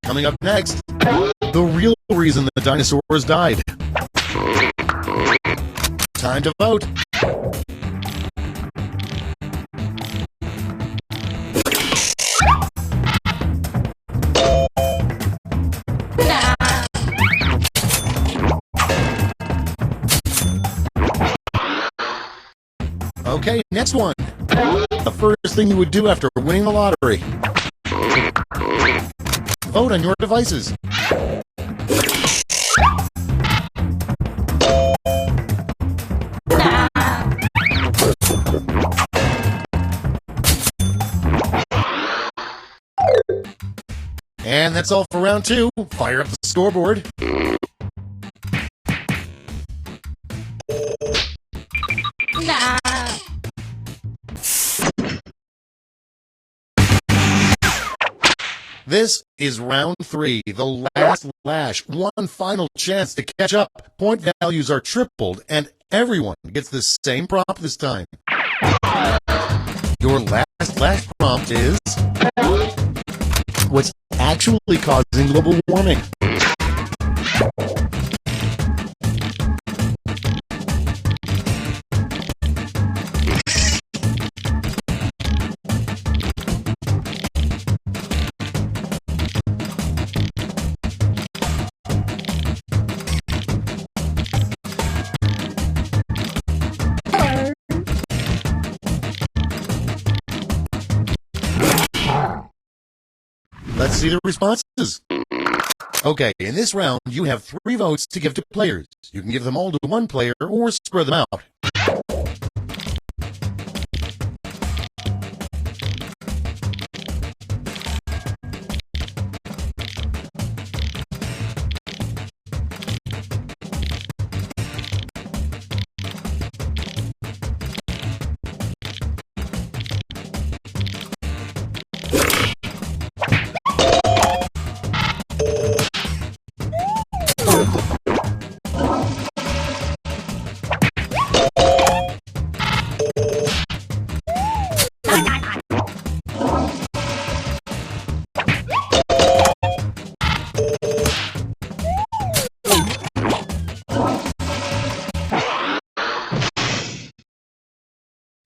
Coming up next, the real reason the dinosaurs died. Time to vote. Okay, next one. The first thing you would do after winning the lottery. Vote on your devices. And that's all for round two. Fire up the scoreboard. This is round 3, the last lash. One final chance to catch up. Point values are tripled, and everyone gets the same prompt this time. Your last lash prompt is... what's actually causing global warming? Let's see the responses. Okay, in this round, you have 3 votes to give to players. You can give them all to one player or spread them out.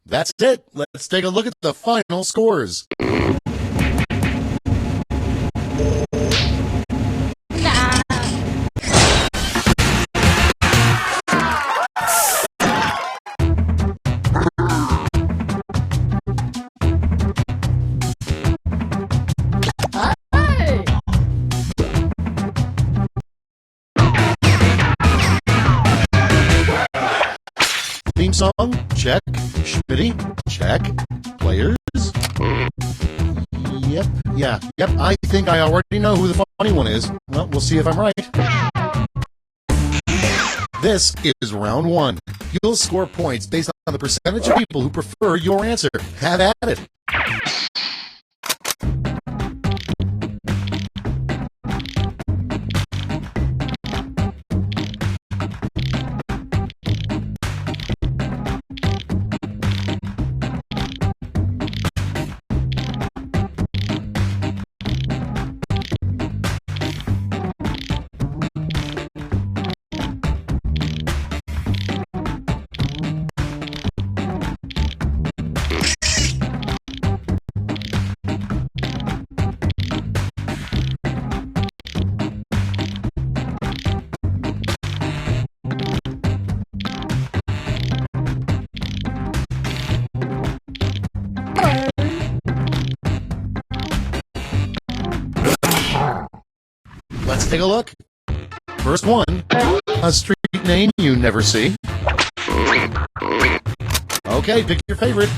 That's it. Let's take a look at the final scores. Theme song, check. Schmitty, check. Players, yep. I think I already know who the funny one is. Well, we'll see if I'm right. This is round 1. You'll score points based on the percentage of people who prefer your answer. Have at it. Let's take a look. First one, a street name you never see. Okay, pick your favorite.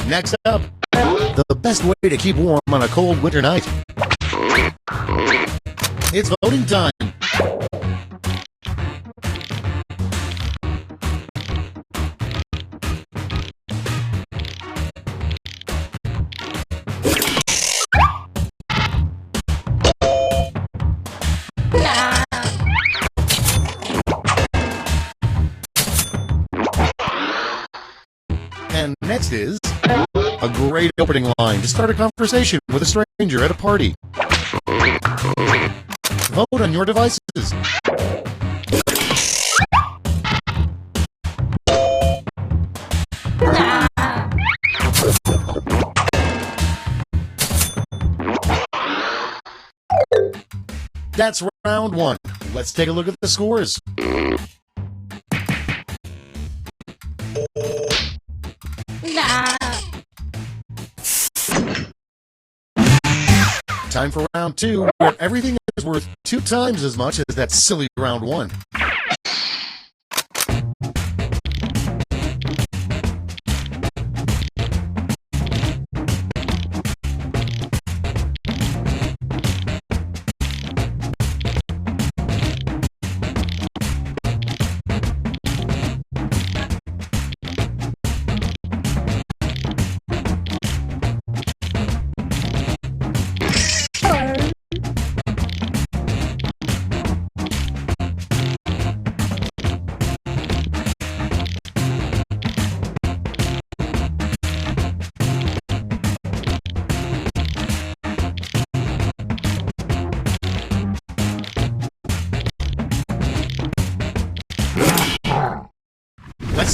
Next up, the best way to keep warm on a cold winter night. It's voting time. And next is a great opening line to start a conversation with a stranger at a party. Vote on your devices. That's round 1. Let's take a look at the scores. Time for round 2, where everything is worth 2 times as much as that silly round 1.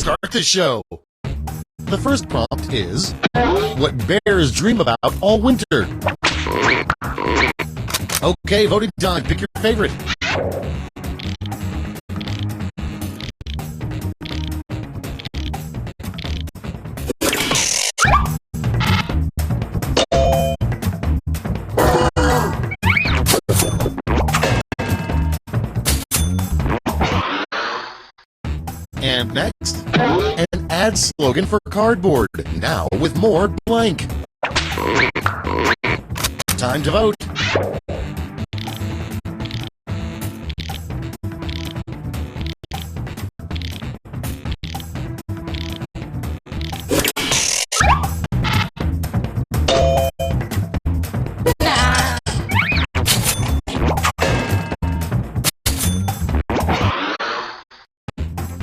start the show. The first prompt is, what bears dream about all winter? Okay, voting time. Pick your favorite. And next, an ad slogan for cardboard, now with more blank. Time to vote.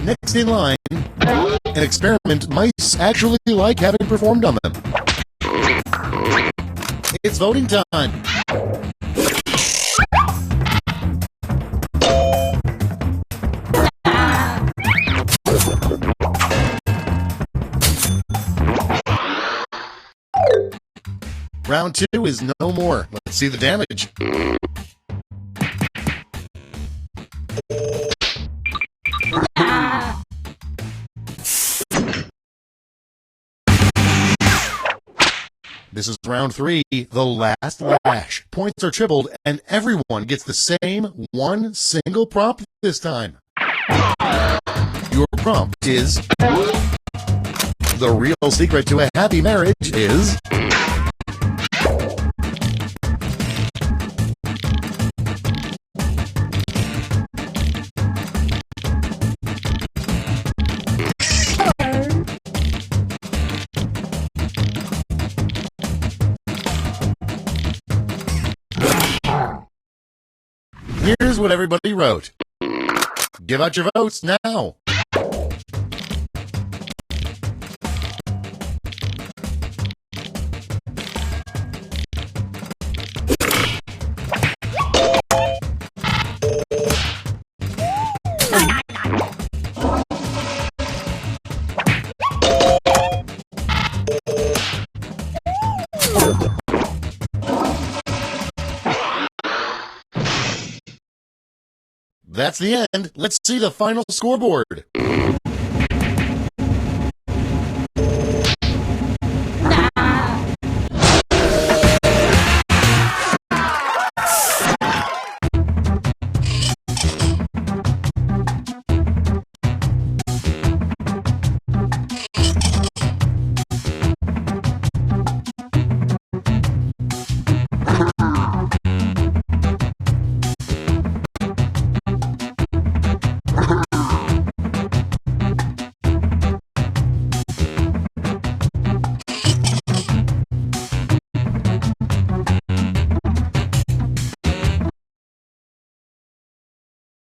Next in line, an experiment mice actually like having performed on them. It's voting time. Round 2 is no more. Let's see the damage. This is round 3, the last lash. Points are tripled, and everyone gets the same one single prompt this time. Your prompt is, the real secret to a happy marriage is... Here's what everybody wrote. Give out your votes now. That's the end. Let's see the final scoreboard.